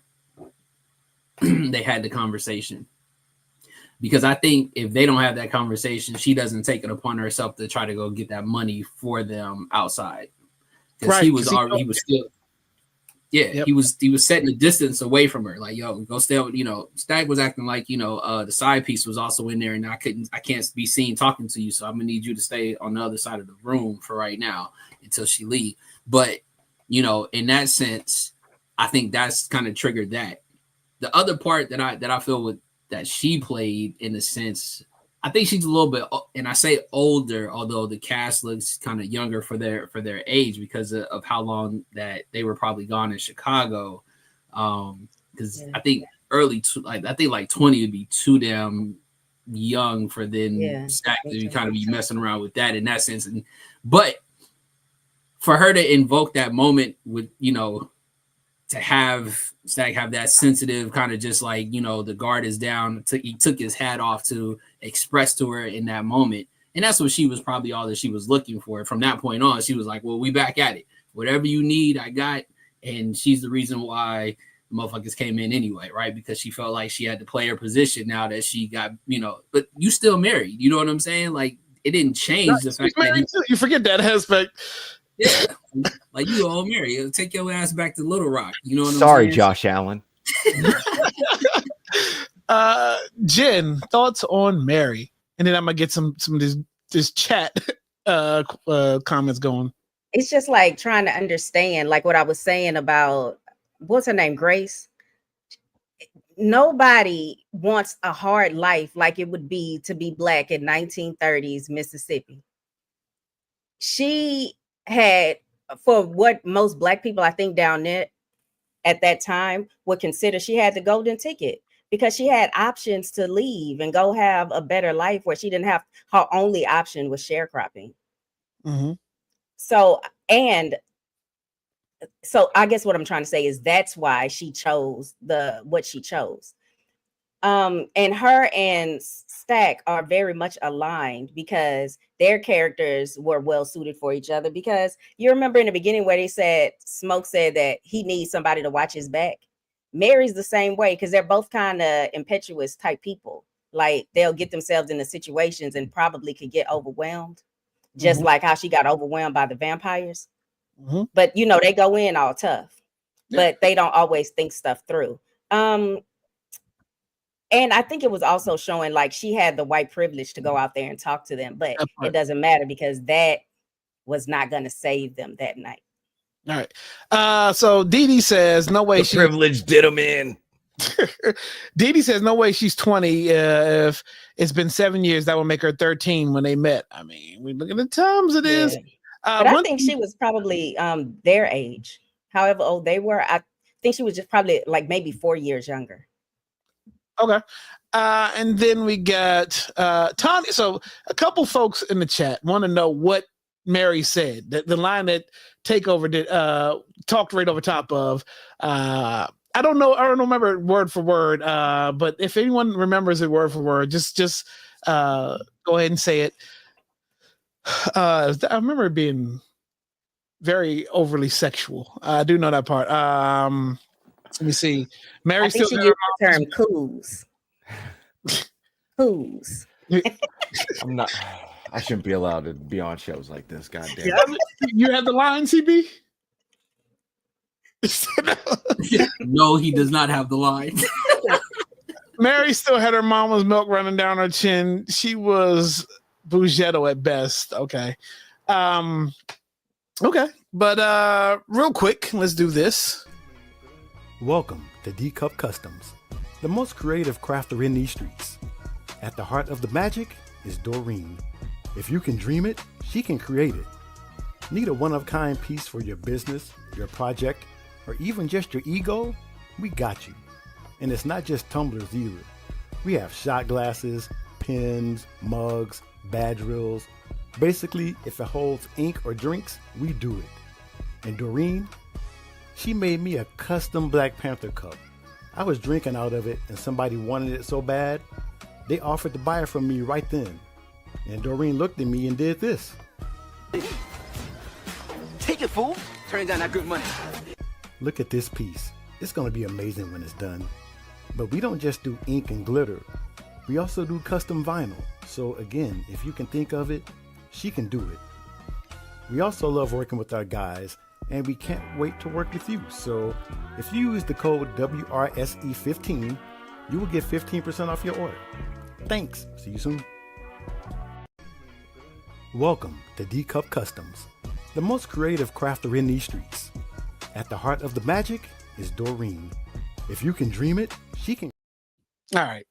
They had the conversation, because I think if they don't have that conversation, she doesn't take it upon herself to try to go get that money for them outside. Because he was still. Yeah, yep. He was setting a distance away from her. Like, yo, go stay. Stag was acting like, the side piece was also in there, and I can't be seen talking to you. So I'm gonna need you to stay on the other side of the room for right now until she leave. But in that sense, I think that's kind of triggered that. The other part that I feel that she played, in a sense, I think she's a little bit, and I say older, although the cast looks kind of younger for their age, because of how long that they were probably gone in Chicago. Because I think like 20 would be too damn young for then Stack to kind of be messing around with that in that sense. But for her to invoke that moment with, to have Stack have that sensitive kind of just like, the guard is down, he took his hat off to express to her in that moment. And that's what she was probably all that she was looking for. From that point on, she was like, well, we back at it. Whatever you need, I got. And she's the reason why the motherfuckers came in anyway, right? Because she felt like she had to play her position now that she got, but you still married. You know what I'm saying? Like, it didn't change the fact that you forget that aspect. Yeah, like, you all married. Take your ass back to Little Rock. You know what I'm saying? Sorry, Josh Allen. Jen, thoughts on Mary, and then I'm gonna get some of this chat comments going. It's just like trying to understand, like what I was saying about what's her name, Grace. Nobody wants a hard life like it would be to be Black in 1930s Mississippi. She had, for what most Black people I think down there at that time would consider she had the golden ticket because she had options to leave and go have a better life where she didn't have her only option was sharecropping. Mm-hmm. So I guess what I'm trying to say is that's why she chose what she chose. And her and Stack are very much aligned because their characters were well suited for each other. Because you remember in the beginning where they said Smoque said that he needs somebody to watch his back. Mary's the same way because they're both kind of impetuous type people. Like they'll get themselves into situations and probably could get overwhelmed, just like how she got overwhelmed by the vampires. Mm-hmm. But they go in all tough, but they don't always think stuff through. And I think it was also showing like she had the white privilege to go out there and talk to them, but it doesn't matter because that was not going to save them that night. All right. So Dee Dee says, no way. The privilege did him in. Dee Dee says, no way she's 20. If it's been 7 years, that will make her 13 when they met. I mean, we look at the times it is. But I think she was probably their age. However old they were, I think she was just probably like maybe 4 years younger. Okay. And then we got Tanya. So a couple folks in the chat want to know what Mary said. The line that Takeover did talked right over top of. I don't remember word for word. But if anyone remembers it word for word, just go ahead and say it. I remember it being very overly sexual. I do know that part. Let me see. Mary still she used the term coos. Coos. I'm not. I shouldn't be allowed to be on shows like this. God damn. Yeah, you have the line, CB? No, he does not have the line. Mary still had her mama's milk running down her chin. She was Bougetto at best. Okay. Okay. But real quick, let's do this. Welcome to D-Cup Customs, the most creative crafter in these streets. At the heart of the magic is Doreen. If you can dream it, she can create it. Need a one-of-a-kind piece for your business, your project, or even just your ego? We got you. And it's not just tumblers either. We have shot glasses, pens, mugs, badge reels. Basically, if it holds ink or drinks, we do it. And Doreen, she made me a custom Black Panther cup. I was drinking out of it and somebody wanted it so bad, they offered to buy it from me right then. And Doreen looked at me and did this. Take it, fool. Turn down that good money. Look at this piece. It's gonna be amazing when it's done. But we don't just do ink and glitter. We also do custom vinyl. So again, if you can think of it, she can do it. We also love working with our guys, and we can't wait to work with you. So if you use the code WRSE15, you will get 15% off your order. Thanks. See you soon. Welcome to D-Cup Customs, the most creative crafter in these streets. At the heart of the magic is Doreen. If you can dream it, she can. All right.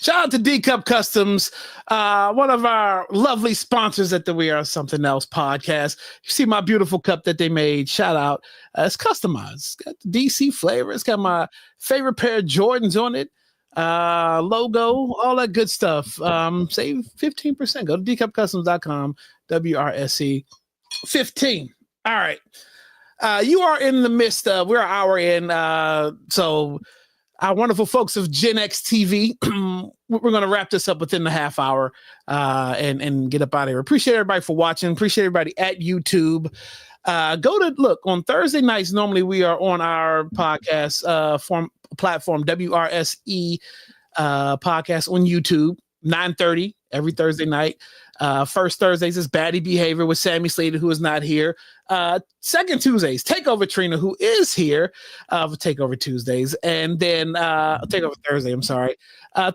Shout out to D-Cup Customs, one of our lovely sponsors at the We Are Something Else podcast. You see my beautiful cup that they made. Shout out. It's customized. It's got the DC flavor. It's got my favorite pair of Jordans on it. Logo, all that good stuff. Save 15%. Go to dcupcustoms.com, WRSE 15. All right. You are in the midst of, we're an hour in. So our wonderful folks of GenX TV, we're going to wrap this up within the half hour and get up out of here. Appreciate everybody for watching. Appreciate everybody at YouTube. Look on Thursday nights. Normally we are on our podcast platform, WRSE podcast on YouTube, 9:30 every Thursday night. First Thursdays is Baddie Behavior with Sammy Slater, who is not here. Second Tuesdays, Takeover Trina, who is here for Takeover Tuesdays. And then Takeover Thursday, I'm sorry.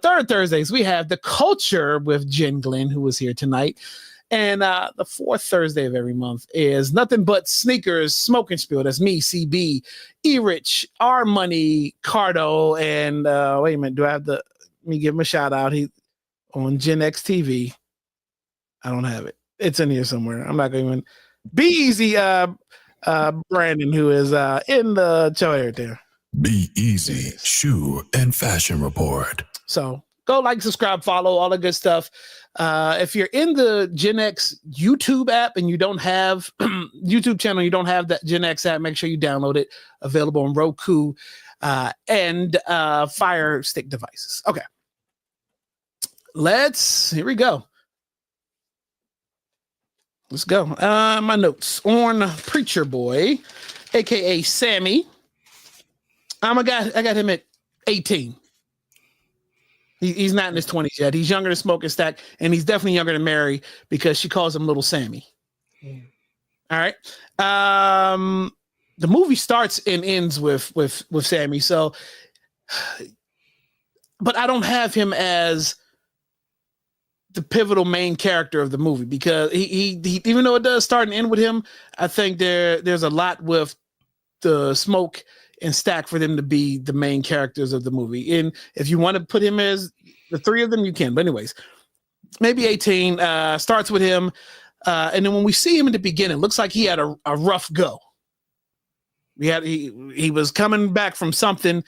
Third Thursdays, we have The Culture with Jen Glenn, who was here tonight. And the fourth Thursday of every month is Nothing But Sneakers, Smoking Spiel. That's me, CB, E-Rich, R Money, Cardo, and wait a minute, let me give him a shout out. He on GenX TV. I don't have it. It's in here somewhere. I'm not going to even be easy. Brandon, who is in the show right there. Be Easy Shoe and Fashion Report. So go like, subscribe, follow, all the good stuff. If you're in the GenX YouTube app and you don't have YouTube channel, you don't have that GenX app, make sure you download it. Available on Roku and Fire Stick devices. Okay. Here we go. Let's go. My notes on Preacher Boy, aka Sammy. I got him at 18. He's not in his 20s yet. He's younger than Smoque and Stack, and he's definitely younger than Mary because she calls him Little Sammy. Yeah. All right. The movie starts and ends with Sammy. So, but I don't have him as the pivotal main character of the movie because he even though it does start and end with him, I think there's a lot with the Smoque and Stack for them to be the main characters of the movie. And if you want to put him as the three of them, you can. But anyways, maybe 18 starts with him. And then when we see him in the beginning, it looks like he had a rough go. He was coming back from something.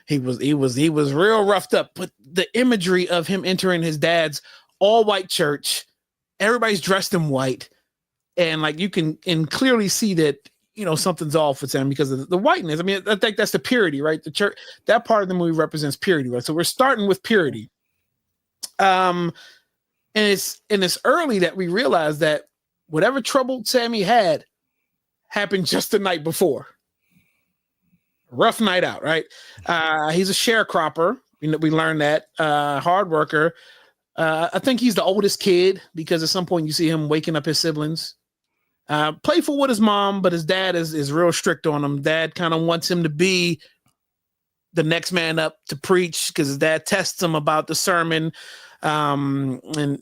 He was real roughed up. But the imagery of him entering his dad's all white church, everybody's dressed in white, and like you can clearly see that something's off with him because of the whiteness. I mean, I think that's the purity, right? The church, that part of the movie represents purity, right? So we're starting with purity. And it's early that we realize that whatever trouble Sammy had happened just the night before. Rough night out, right? He's a sharecropper. We learned that. Hard worker. I think he's the oldest kid because at some point you see him waking up his siblings. Playful with his mom, but his dad is real strict on him. Dad kind of wants him to be the next man up to preach because his dad tests him about the sermon. And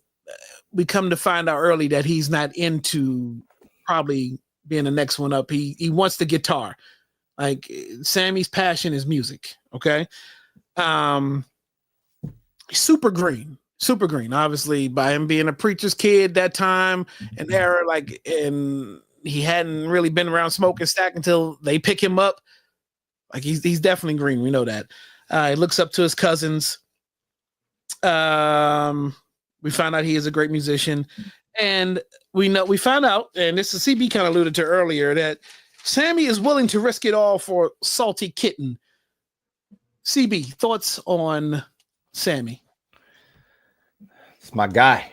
we come to find out early that he's not into probably being the next one up. He wants the guitar. Like Sammy's passion is music. Okay. Super green, obviously, by him being a preacher's kid that time and era, and he hadn't really been around Smoque and Stack until they pick him up. Like he's definitely green. We know that. He looks up to his cousins. We find out he is a great musician, and we found out, and this is CB kind of alluded to earlier, that Sammy is willing to risk it all for Salty Kitten. CB, thoughts on Sammy? It's my guy.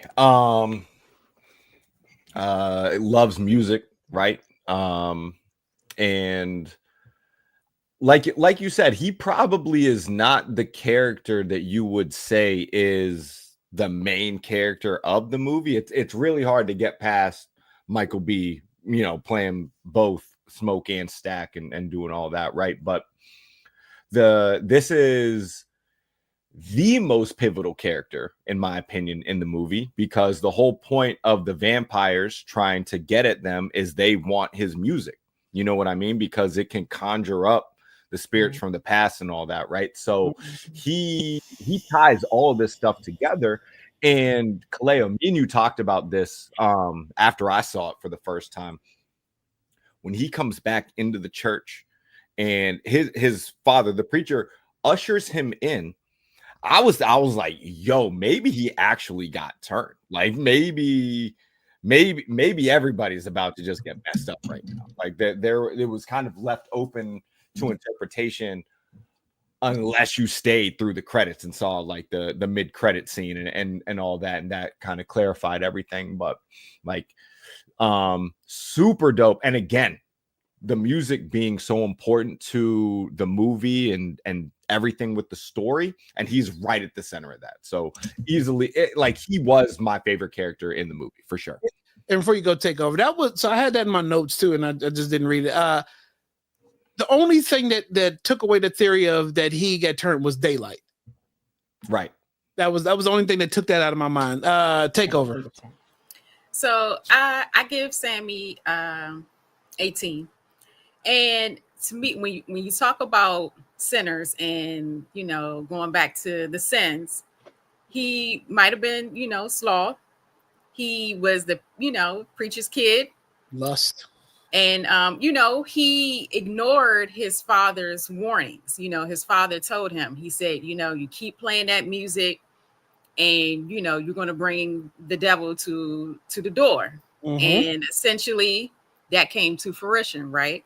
Loves music, right? And like you said, he probably is not the character that you would say is the main character of the movie. It's really hard to get past Michael B, playing both Smoque and Stack and doing all that, right? But this is the most pivotal character, in my opinion, in the movie, because the whole point of the vampires trying to get at them is they want his music. You know what I mean? Because it can conjure up the spirits from the past and all that, right? So he ties all of this stuff together. And Kaleo, me and you talked about this after I saw it for the first time. When he comes back into the church and his father, the preacher, ushers him in, I was like, yo, maybe he actually got turned. Like maybe everybody's about to just get messed up right now. Like it was kind of left open to interpretation unless you stayed through the credits and saw like the mid-credit scene and all that, and that kind of clarified everything. But like super dope. And again, the music being so important to the movie and everything with the story, and he's right at the center of that. So easily, he was my favorite character in the movie for sure. And before you go take over, I had that in my notes too, and I just didn't read it. The only thing that took away the theory of that he got turned was daylight. Right. That was the only thing that took that out of my mind. Take over. So I give Sammy 18. And to me, when you talk about sinners and, going back to the sins, he might have been, sloth. He was the, preacher's kid. Lust. And, he ignored his father's warnings. His father told him, he said, you keep playing that music and, you're going to bring the devil to the door. And essentially that came to fruition, right?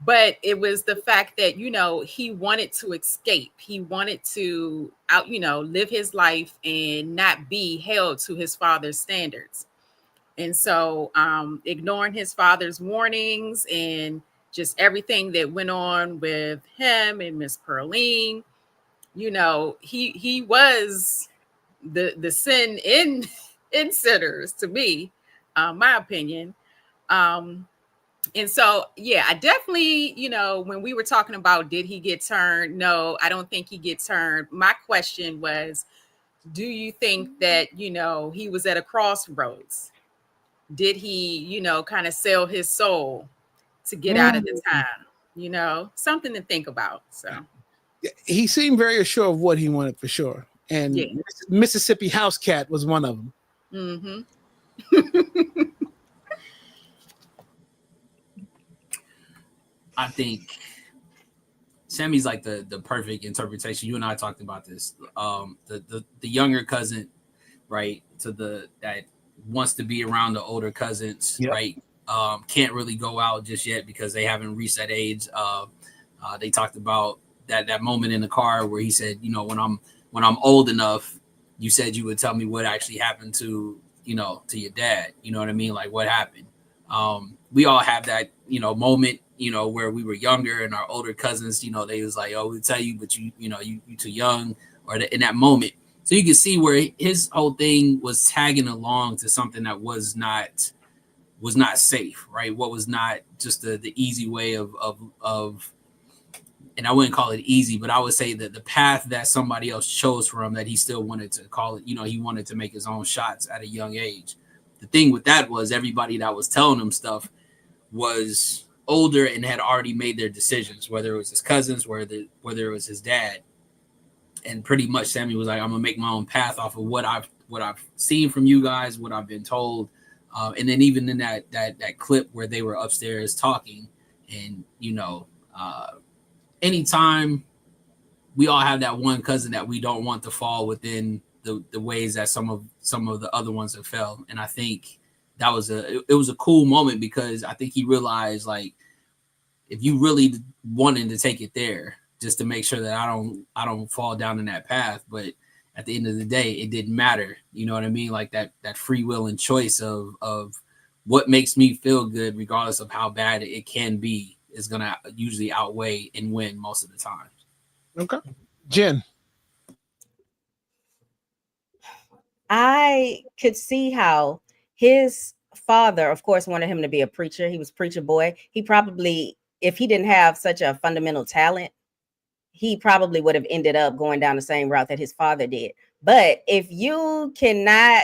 But it was the fact that, he wanted to escape. He wanted to live his life and not be held to his father's standards. And so ignoring his father's warnings and just everything that went on with him and Miss Pearline, he was the sin in sinners, to me, my opinion. And so, yeah, I definitely, when we were talking about did he get turned? No, I don't think he gets turned. My question was, do you think that, he was at a crossroads? Did he, kind of sell his soul to get out of the time? Something to think about. So he seemed very assured of what he wanted for sure. And yeah. Mississippi House Cat was one of them. I think Sammy's like the perfect interpretation. You and I talked about this. The younger cousin, right? That wants to be around the older cousins, right? Can't really go out just yet because they haven't reached that age. They talked about that moment in the car where he said, when I'm old enough, you said you would tell me what actually happened to your dad. You know what I mean? Like what happened. We all have that, moment, where we were younger and our older cousins, they was like, oh, we'll tell you, but you too young, or in that moment. So you can see where his whole thing was tagging along to something that was not safe, right? What was not just the easy way of, and I wouldn't call it easy, but I would say that the path that somebody else chose for him, that he still wanted to call it, he wanted to make his own shots at a young age. The thing with that was everybody that was telling him stuff was older and had already made their decisions, whether it was his cousins, whether it was his dad. And pretty much Sammy was like, I'm gonna make my own path off of what I've seen from you guys, what I've been told. And then even in that clip where they were upstairs talking, and anytime we all have that one cousin that we don't want to fall within the ways that some of the other ones have fell. And I think that was it was a cool moment because I think he realized, like, if you really wanted to take it there, just to make sure that I don't fall down in that path. But at the end of the day, it didn't matter. You know what I mean? Like that free will and choice of what makes me feel good, regardless of how bad it can be, is going to usually outweigh and win most of the time. Okay. Jen. I could see how his father, of course, wanted him to be a preacher. He was preacher boy. He probably, if he didn't have such a fundamental talent, he probably would have ended up going down the same route that his father did. But if you cannot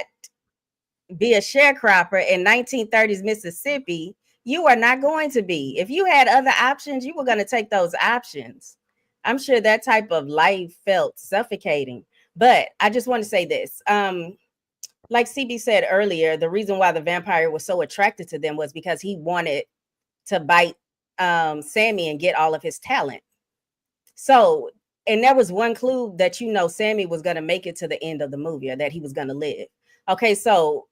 be a sharecropper in 1930s Mississippi, you are not going to be. If you had other options, you were going to take those options. I'm sure that type of life felt suffocating. But I just want to say this. Like CB said earlier, the reason why the vampire was so attracted to them was because he wanted to bite Sammy and get all of his talent. So, and there was one clue that, Sammy was going to make it to the end of the movie, or that he was going to live. Okay, so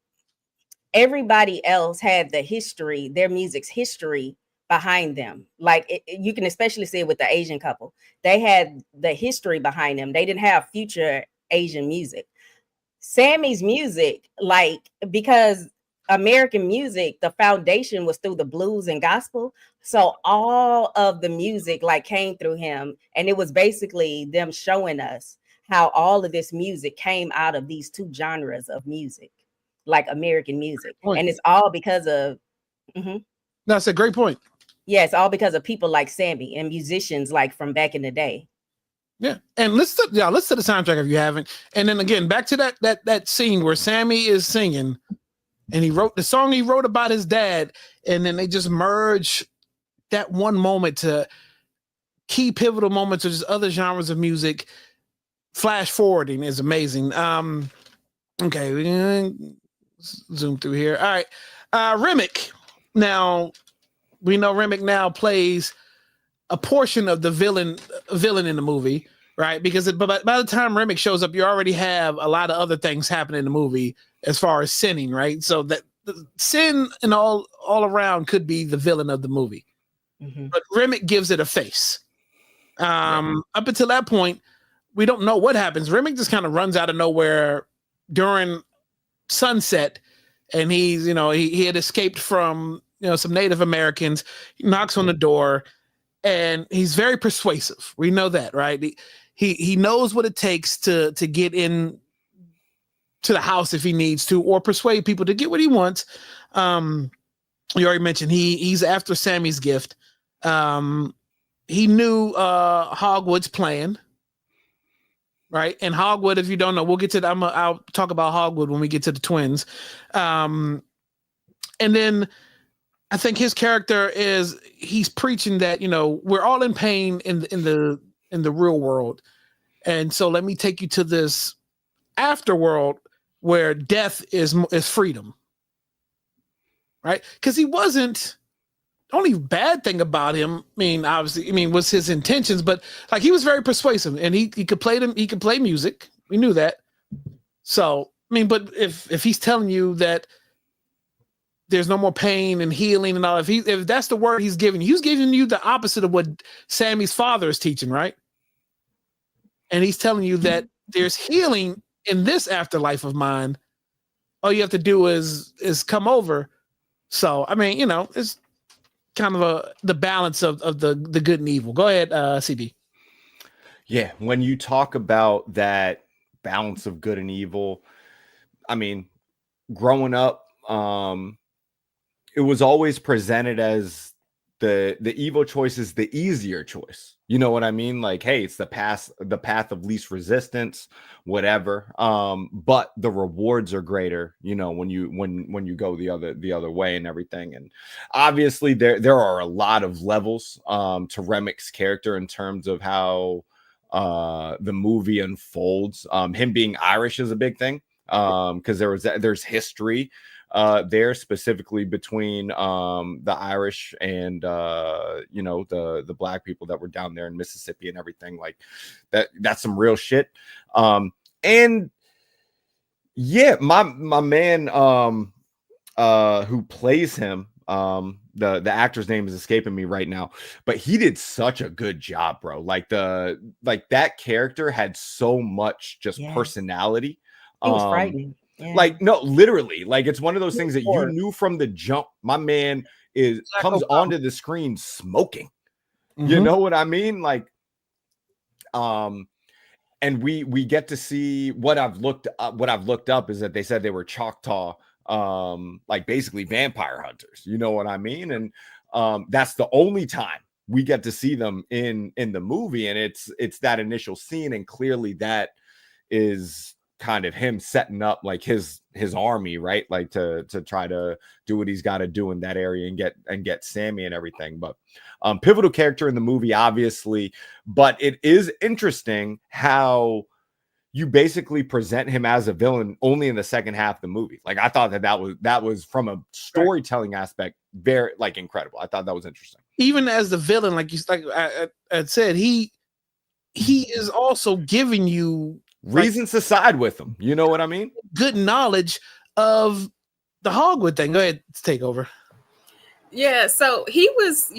everybody else had the history, their music's history behind them. Like you can especially see it with the Asian couple. They had the history behind them. They didn't have future Asian music. Sammy's music, like, because American music, the foundation was through the blues and gospel. So all of the music like came through him. And it was basically them showing us how all of this music came out of these two genres of music, like American music. And it's all because of That's a great point. Yeah, it's all because of people like Sammy and musicians like from back in the day. Yeah, and listen to the soundtrack if you haven't. And then again, back to that scene where Sammy is singing, and he wrote the song he wrote about his dad, and then they just merge that one moment to key pivotal moments of just other genres of music. Flash forwarding is amazing. Okay, we can zoom through here. All right, Remick. Now, we know Remick now plays a portion of the villain in the movie, right? Because by the time Remick shows up, you already have a lot of other things happening in the movie as far as sinning, right? So that sin and all around could be the villain of the movie. But Remick gives it a face. Up until that point, we don't know what happens. Remick just kind of runs out of nowhere during sunset, and he's, he had escaped from, some Native Americans. He knocks on the door, and he's very persuasive. We know that, right? He knows what it takes to get in to the house if he needs to, or persuade people to get what he wants. You already mentioned he's after Sammy's gift. He knew Hogwood's plan, right? And Hogwood, if you don't know, we'll get to that. I'll talk about Hogwood when we get to the twins. And then I think his character he's preaching that, we're all in pain in the real world. And so let me take you to this afterworld where death is freedom. Right? Because he wasn't, the only bad thing about him, was his intentions, but like he was very persuasive, and he could play music. We knew that. So, but if he's telling you that there's no more pain and healing and all, if that's the word he's giving you the opposite of what Sammy's father is teaching, right? And he's telling you that there's healing in this afterlife of mine. All you have to do is come over. So, it's kind of the balance of the good and evil. Go ahead, CB. Yeah, when you talk about that balance of good and evil, growing up, it was always presented as the evil choice is the easier choice. You know what I mean? Like, hey, it's the path of least resistance, whatever. But the rewards are greater, when you go the other way and everything. And obviously there are a lot of levels to Remick's character in terms of how the movie unfolds. Him being Irish is a big thing, because there's history there specifically between the Irish and the black people that were down there in Mississippi and everything like that. That's some real shit. And yeah, my man who plays him, the actor's name is escaping me right now, but he did such a good job, bro. Like that character had so much just personality. He was frightening. Yeah. Like, no, literally, like it's one of those things that you knew from the jump. My man comes onto the screen smoking. You know what I mean? Like, and we get to see what I've looked up is that they said they were Choctaw, like basically vampire hunters. You know what I mean? And that's the only time we get to see them in the movie, and it's that initial scene, and clearly that is kind of him setting up like his army, right? Like to try to do what he's got to do in that area and get Sammy and everything. But pivotal character in the movie, obviously. But it is interesting how you basically present him as a villain only in the second half of the movie. Like I thought that was from a storytelling aspect very like incredible. I thought that was interesting. Even as the villain, like I said, he is also giving you reasons to side with him. You know what I mean? Good knowledge of the Hogwood thing. Go ahead, take over. Yeah, so he was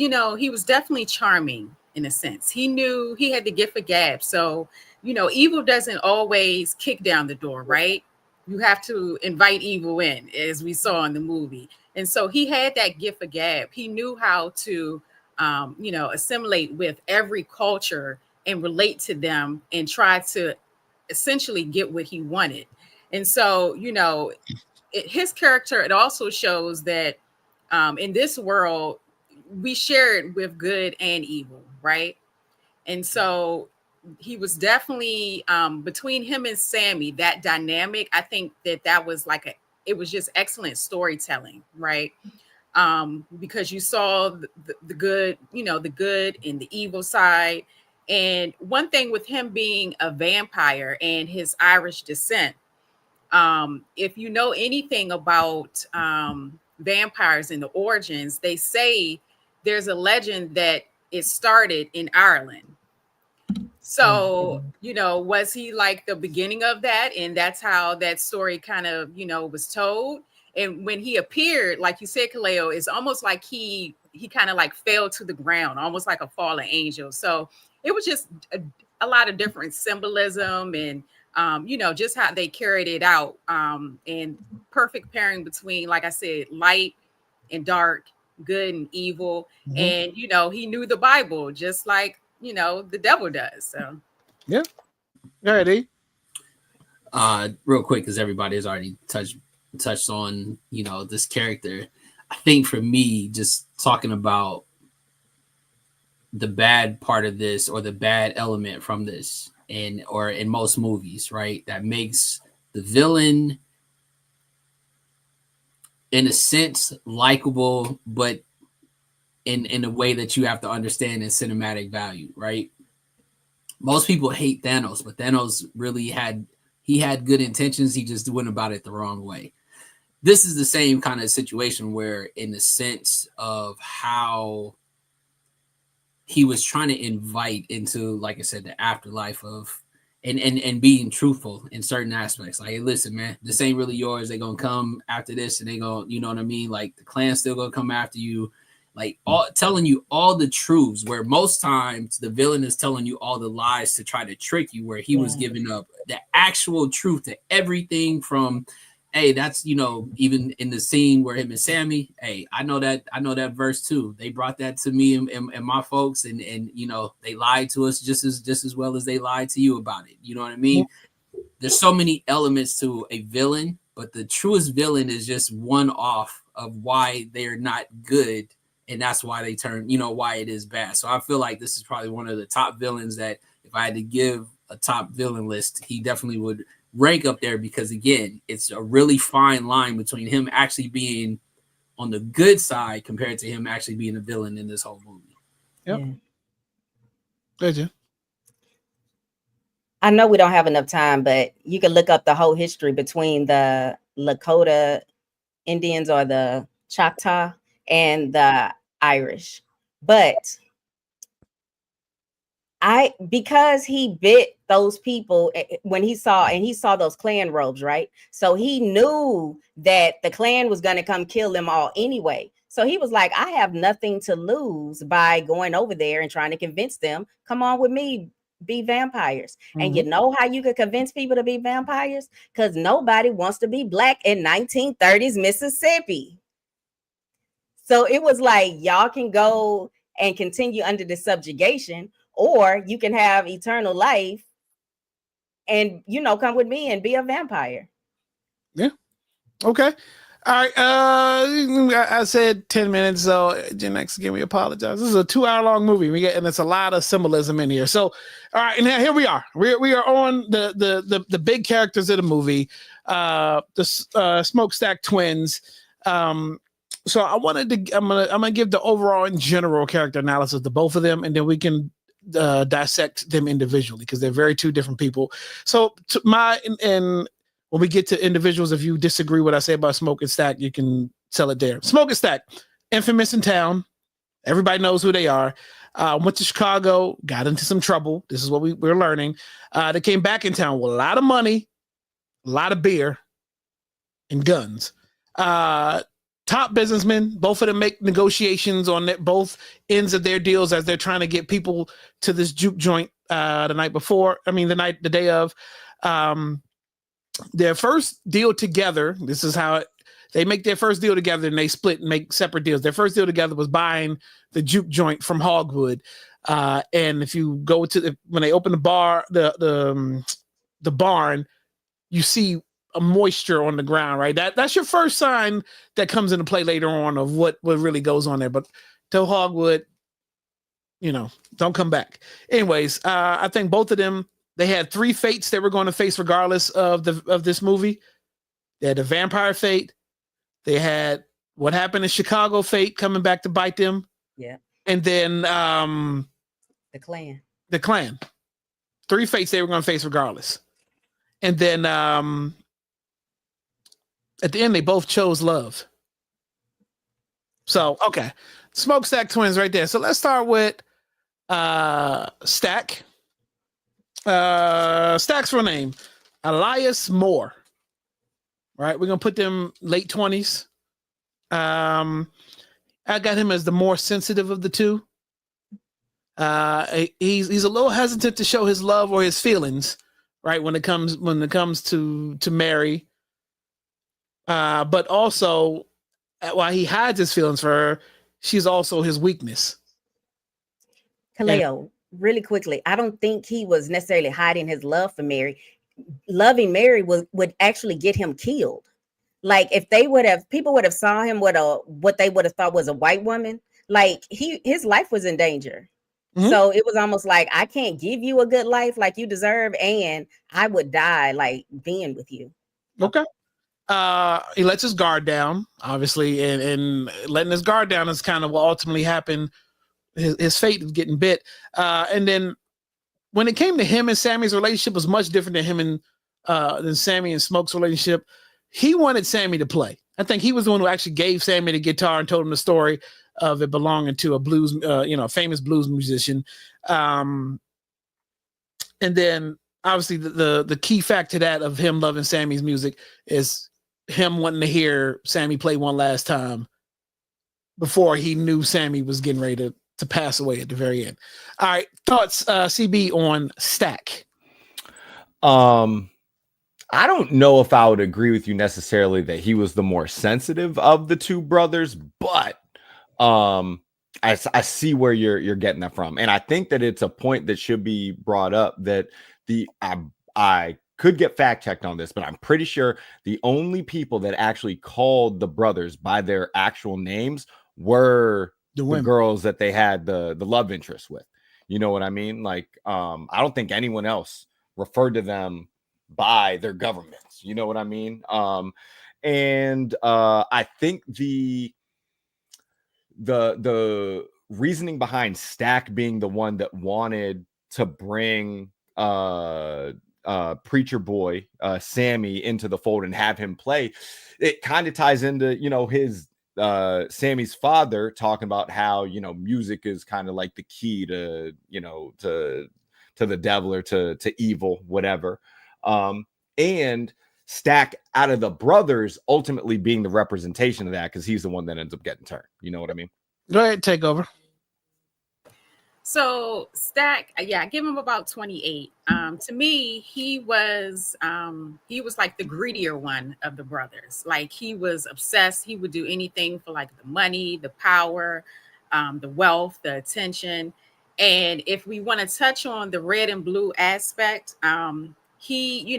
definitely charming in a sense. He knew he had the gift of gab. So, evil doesn't always kick down the door, right? You have to invite evil in, as we saw in the movie. And so he had that gift of gab. He knew how to, assimilate with every culture and relate to them and try to essentially get what he wanted. And so, his character, it also shows that in this world, we share it with good and evil, right? And so he was definitely between him and Sammy, that dynamic. I think that was it was just excellent storytelling, right? Because you saw the good, the good and the evil side. And one thing with him being a vampire and his Irish descent, if you know anything about vampires and the origins, they say there's a legend that it started in Ireland. So, you know, was he like the beginning of that? And that's how that story kind of, you know, was told. And when he appeared, like you said, Kaleo, it's almost like he kind of like fell to the ground, almost like a fallen angel. So it was just a lot of different symbolism and, you know, just how they carried it out. And perfect pairing between, like I said, light and dark, good and evil. And, you know, he knew the Bible just like, you know, the devil does. So yeah. All right, E. Real quick, because everybody has already touched on, you know, this character. I think for me, just talking about the bad part of this or the bad element from this, or in most movies, right, that makes the villain in a sense likable, but in a way that you have to understand in cinematic value, right? Most people hate Thanos, but Thanos really had good intentions. He just went about it the wrong way. This is the same kind of situation where, in the sense of how he was trying to invite into, like I said, the afterlife of and being truthful in certain aspects. Like, hey, listen, man, this ain't really yours. They're gonna come after this, and they gonna, you know what I mean? Like, the clan's still gonna come after you. Like, telling you all the truths, where most times the villain is telling you all the lies to try to trick you, where he was giving up the actual truth to everything from, hey, that's, you know, even in the scene where him and Sammy, hey, I know that verse too. They brought that to me and my folks, and you know, they lied to us just as well as they lied to you about it. You know what I mean? Yeah. There's so many elements to a villain, but the truest villain is just one off of why they're not good. And that's why they turn, you know, why it is bad. So I feel like this is probably one of the top villains that, if I had to give a top villain list, he definitely would rank up there, because, again, it's a really fine line between him actually being on the good side compared to him actually being a villain in this whole movie. Yep. Did you? I know we don't have enough time, but you can look up the whole history between the Lakota Indians, or the Choctaw, and the Irish. But because he bit those people when he saw those Klan robes, right? So he knew that the Klan was going to come kill them all anyway. So he was like, I have nothing to lose by going over there and trying to convince them, come on with me, be vampires. And you know how you could convince people to be vampires? Because nobody wants to be black in 1930s Mississippi. So it was like, y'all can go and continue under the subjugation, or you can have eternal life and, you know, come with me and be a vampire. Yeah. Okay. All right. I said 10 minutes, so GenX, again, we apologize. This is a 2-hour long movie. And it's a lot of symbolism in here. So, all right, and now here we are. We are on the big characters of the movie, the Smokestack twins. So I'm gonna give the overall and general character analysis to both of them, and then we can dissect them individually, because they're very two different people. So and when we get to individuals, if you disagree with what I say about Smoke and Stack, you can tell it there. Smoke and Stack, infamous in town. Everybody knows who they are. Went to Chicago, got into some trouble. This is what we're learning. They came back in town with a lot of money, a lot of beer, and guns. Top businessmen. Both of them make negotiations on both ends of their deals as they're trying to get people to this juke joint the day of. Their first deal together, this is how they make their first deal together, and they split and make separate deals. Their first deal together was buying the juke joint from Hogwood. And if you go to when they open the bar, the barn, you see a moisture on the ground, right? That's your first sign that comes into play later on of what really goes on there. But tell Hogwood, you know, don't come back. Anyways, I think both of them, they had 3 fates they were going to face regardless of this movie. They had the vampire fate. They had what happened in Chicago fate coming back to bite them. Yeah. And then the Klan. The Klan. 3 fates they were going to face regardless. And then at the end, they both chose love. So okay, Smokestack twins right there. So let's start with Stack. Stack's real name, Elias Moore. Right, we're gonna put them late 20s. I got him as the more sensitive of the two. He's a little hesitant to show his love or his feelings, right, when it comes to Mary. But also, while he hides his feelings for her, she's also his weakness. Kaleo, really quickly, I don't think he was necessarily hiding his love for Mary. Loving Mary would actually get him killed. Like if people would have saw him with what they would have thought was a white woman, like his life was in danger. Mm-hmm. So it was almost like, I can't give you a good life like you deserve, and I would die like being with you. Okay. He lets his guard down, obviously, and letting his guard down is kind of what ultimately happened. His fate of getting bit. And then when it came to him and Sammy's relationship was much different than Sammy and Smoke's relationship. He wanted Sammy to play. I think he was the one who actually gave Sammy the guitar and told him the story of it belonging to a blues, famous blues musician. And then obviously the key fact to that of him loving Sammy's music is him wanting to hear Sammy play one last time before he knew Sammy was getting ready to pass away at the very end. All right, thoughts, CB, on Stack? I don't know if I would agree with you necessarily that he was the more sensitive of the two brothers, but I see where you're getting that from, and I think that it's a point that should be brought up. That I could get fact checked on this, but I'm pretty sure the only people that actually called the brothers by their actual names were the girls that they had the love interest with. You know what I mean? Like, I don't think anyone else referred to them by their governments. You know what I mean? And I think the reasoning behind Stack being the one that wanted to bring preacher boy Sammy into the fold and have him play, it kind of ties into, his Sammy's father talking about how, music is kind of like the key to, to the devil or to evil, whatever. And Stack, out of the brothers, ultimately being the representation of that, because he's the one that ends up getting turned. You know what I mean? Go ahead, take over. So Stack, yeah, give him about 28. To me, he was like the greedier one of the brothers. Like, he was obsessed. He would do anything for like the money, the power, the wealth, the attention. And if we want to touch on the red and blue aspect, he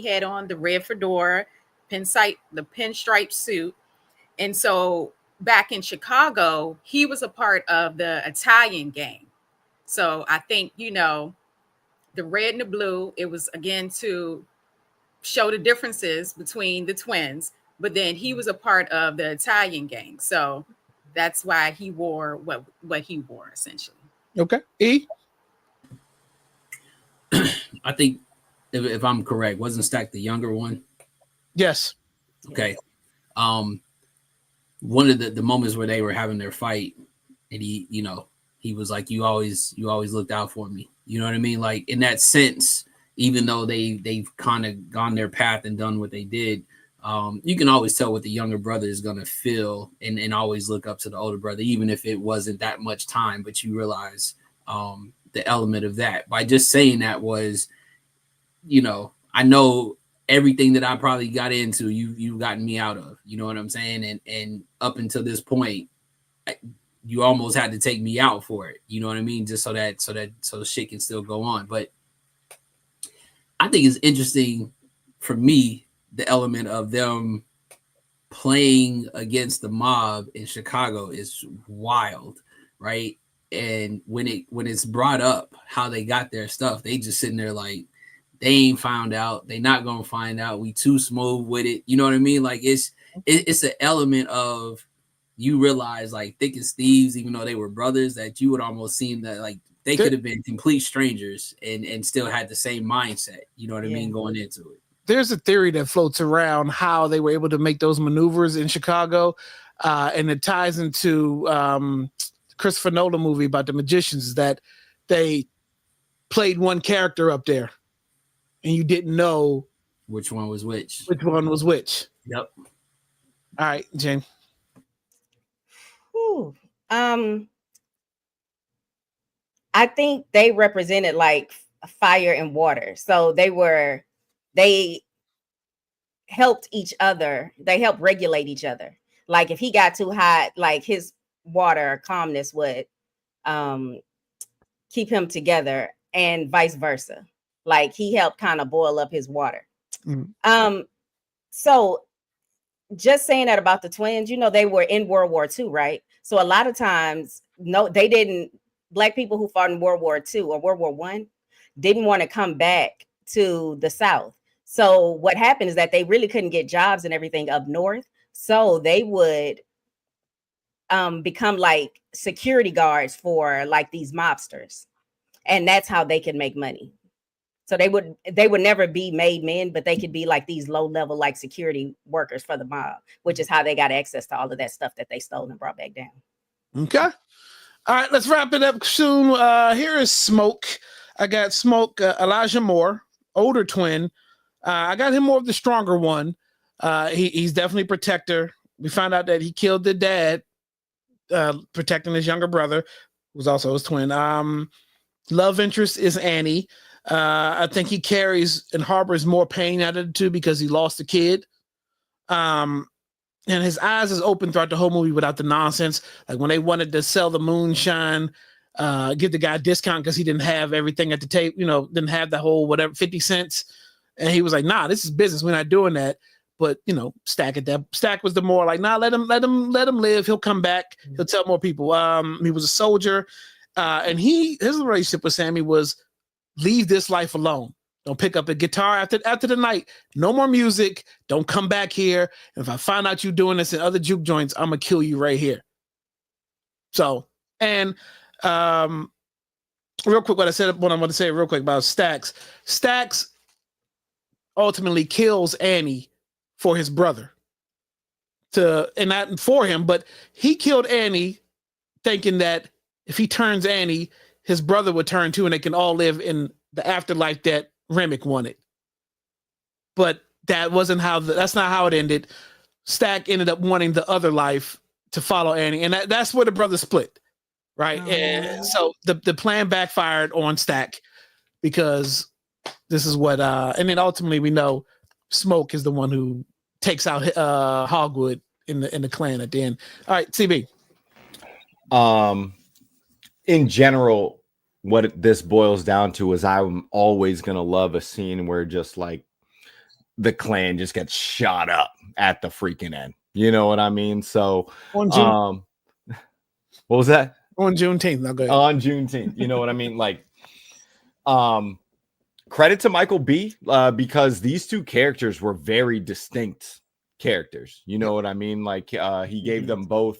had on the red fedora, the pinstripe suit. And so back in Chicago, he was a part of the Italian gang. So I think, the red and the blue, it was again to show the differences between the twins, but then he was a part of the Italian gang. So that's why he wore what he wore, essentially. Okay. E? I think if I'm correct, wasn't Stack the younger one? Yes. Okay. One of the moments where they were having their fight, and he was like, you always looked out for me. You know what I mean? Like, in that sense, even though they've kind of gone their path and done what they did, you can always tell what the younger brother is going to feel and always look up to the older brother, even if it wasn't that much time. But you realize the element of that. By just saying that was, I know everything that I probably got into, you've gotten me out of. You know what I'm saying? And up until this point, you almost had to take me out for it. You know what I mean? Just so shit can still go on. But I think it's interesting for me, the element of them playing against the mob in Chicago is wild, right? And when it's brought up how they got their stuff, they just sitting there like, they ain't found out. They not gonna find out. We too smooth with it. You know what I mean? Like, it's an element of, you realize, like, thick as thieves, even though they were brothers, that you would almost seem that like they could have been complete strangers and still had the same mindset. You know what I mean? Going into it. There's a theory that floats around how they were able to make those maneuvers in Chicago. and it ties into Christopher Nolan movie about the magicians, that they played one character up there, and you didn't know Which one was which? which one was which. Yep. All right, Jane. Whew. I think they represented like fire and water. So they helped each other. They helped regulate each other. Like if he got too hot, like his water calmness would keep him together, and vice versa. Like he helped kind of boil up his water. So just saying that about the twins, they were in World War II, right? So a lot of times, no, they didn't. Black people who fought in World War II or World War I didn't want to come back to the South. So what happened is that they really couldn't get jobs and everything up north. So they would become like security guards for like these mobsters, and that's how they could make money. So they would never be made men, but they could be like these low level like security workers for the mob, which is how they got access to all of that stuff that they stole and brought back down. Okay. All right, let's wrap it up soon. Here is Smoque. I got Smoque, Elijah Moore, older twin. I got him more of the stronger one. He's definitely protector. We found out that he killed the dad, protecting his younger brother, who was also his twin. Love interest is Annie. I think he carries and harbors more pain out of the two because he lost a kid. And his eyes is open throughout the whole movie without the nonsense. Like when they wanted to sell the moonshine, give the guy a discount because he didn't have everything at the table, didn't have the whole whatever 50 cents. And he was like, nah, this is business. We're not doing that. But Stack was the more like, nah, let him live. He'll come back. He'll tell more people. He was a soldier. And his relationship with Sammy was leave this life alone. Don't pick up a guitar after the night. No more music. Don't come back here. If I find out you doing this in other juke joints, I'm gonna kill you right here. So, and real quick, what I want to say real quick about Stax. Stax ultimately kills Annie for his brother. And not for him, but he killed Annie thinking that if he turns Annie, his brother would turn too, and they can all live in the afterlife that Remick wanted. But that's not how it ended. Stack ended up wanting the other life to follow Annie, and that's where the brothers split, right? And so the plan backfired on Stack because this is what and then ultimately we know Smoque is the one who takes out Hogwood in the clan at the end. All right, CB. In general, what this boils down to is I'm always going to love a scene where just like the clan just gets shot up at the freaking end. You know what I mean? So on June, what was that? On Juneteenth. No, go ahead. On Juneteenth. You know what I mean? Like, credit to Michael B. Because these two characters were very distinct characters. You know what I mean? Like he gave them both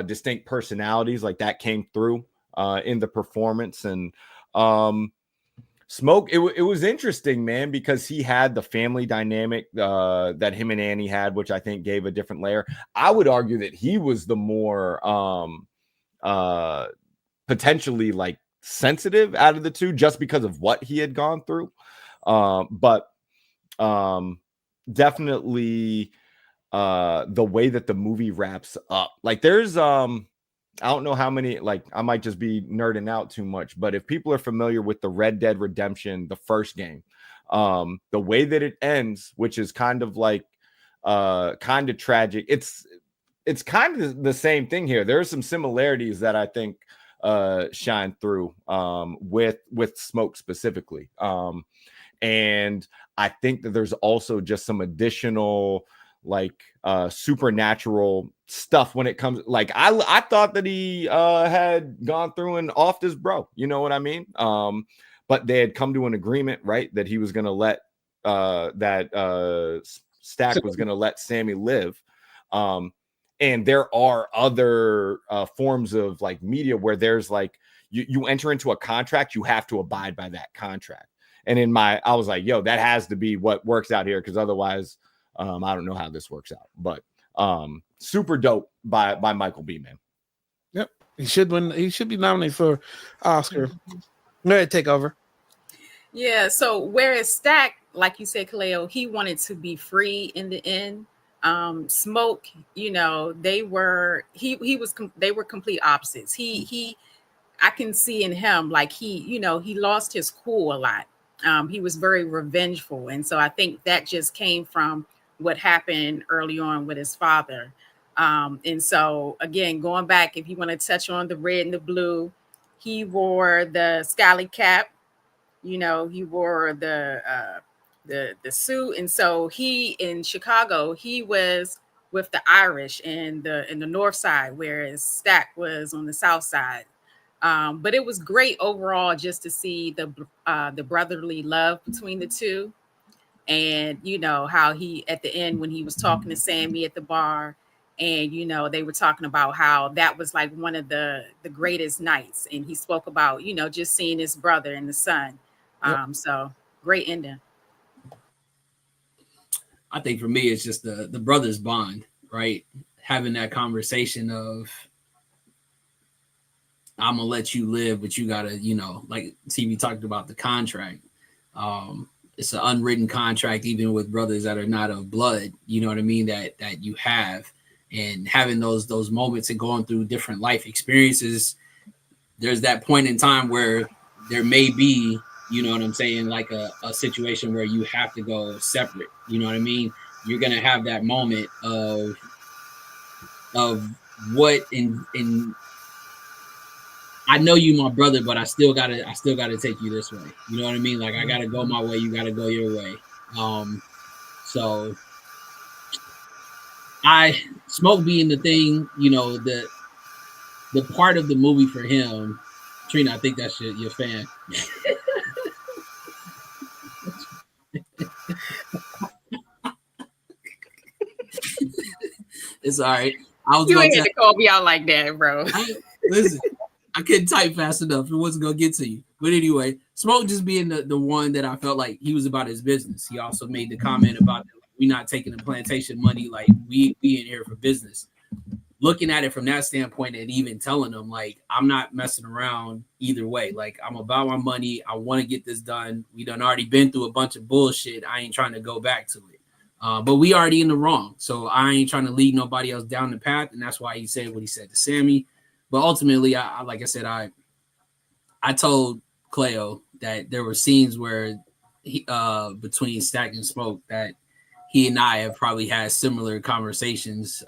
distinct personalities. Like that came through in the performance. And Smoque, it was interesting, man, because he had the family dynamic that him and Annie had, which I think gave a different layer. I would argue that he was the more potentially like sensitive out of the two just because of what he had gone through. But definitely the way that the movie wraps up, like there's I don't know how many, like I might just be nerding out too much, but if people are familiar with the Red Dead Redemption, the first game, the way that it ends, which is kind of like kind of tragic, it's kind of the same thing here. There are some similarities that I think shine through with Smoque specifically. And I think that there's also just some additional like supernatural stuff when it comes, like I thought that he had gone through and offed his bro, you know what I mean? But they had come to an agreement, right, that he was going to let Stack was going to let Sammy live. And there are other forms of like media where there's like you enter into a contract, you have to abide by that contract. And I was like, yo, that has to be what works out here, because otherwise I don't know how this works out. But super dope by Michael Beeman. Yep, he should win. He should be nominated for Oscar. Go ahead, take over. Yeah. So whereas Stack, like you said, Kaleo, he wanted to be free in the end. Smoke, you know, they were complete opposites. I can see in him like he lost his cool a lot. He was very revengeful, and so I think that just came from what happened early on with his father. And so again, going back, if you want to touch on the red and the blue, he wore the scally cap. You know, he wore the suit, and so he in Chicago, he was with the Irish in the north side, whereas Stack was on the south side. But it was great overall just to see the brotherly love between the two, and you know how he at the end when he was talking to Sammy at the bar, and you know they were talking about how that was like one of the greatest nights, and he spoke about just seeing his brother and the son. So great ending. I think for me, it's just the brothers bond, right? Having that conversation of, I'm gonna let you live, but you gotta, like TV talked about the contract. It's an unwritten contract, even with brothers that are not of blood. You know what I mean? That you have, and having those moments and going through different life experiences. There's that point in time where there may be, you know what I'm saying, like a situation where you have to go separate. You know what I mean? You're gonna have that moment of what in I know you my brother, but I still gotta take you this way. You know what I mean? Like I gotta go my way, you gotta go your way. So Smoke being the thing, the part of the movie for him, Trina, I think that's your fan. It's all right. You ain't had to call me out like that, bro. Listen, I couldn't type fast enough. It wasn't gonna get to you. But anyway, Smoke just being the one that I felt like he was about his business. He also made the comment about we not taking the plantation money, like we in here for business. Looking at it from that standpoint and even telling them, like, I'm not messing around either way. Like, I'm about my money. I want to get this done. We done already been through a bunch of bullshit. I ain't trying to go back to it. But we already in the wrong. So I ain't trying to lead nobody else down the path. And that's why he said what he said to Sammy. But ultimately, like I said, I told Cleo that there were scenes where between Stack and Smoke that he and I have probably had similar conversations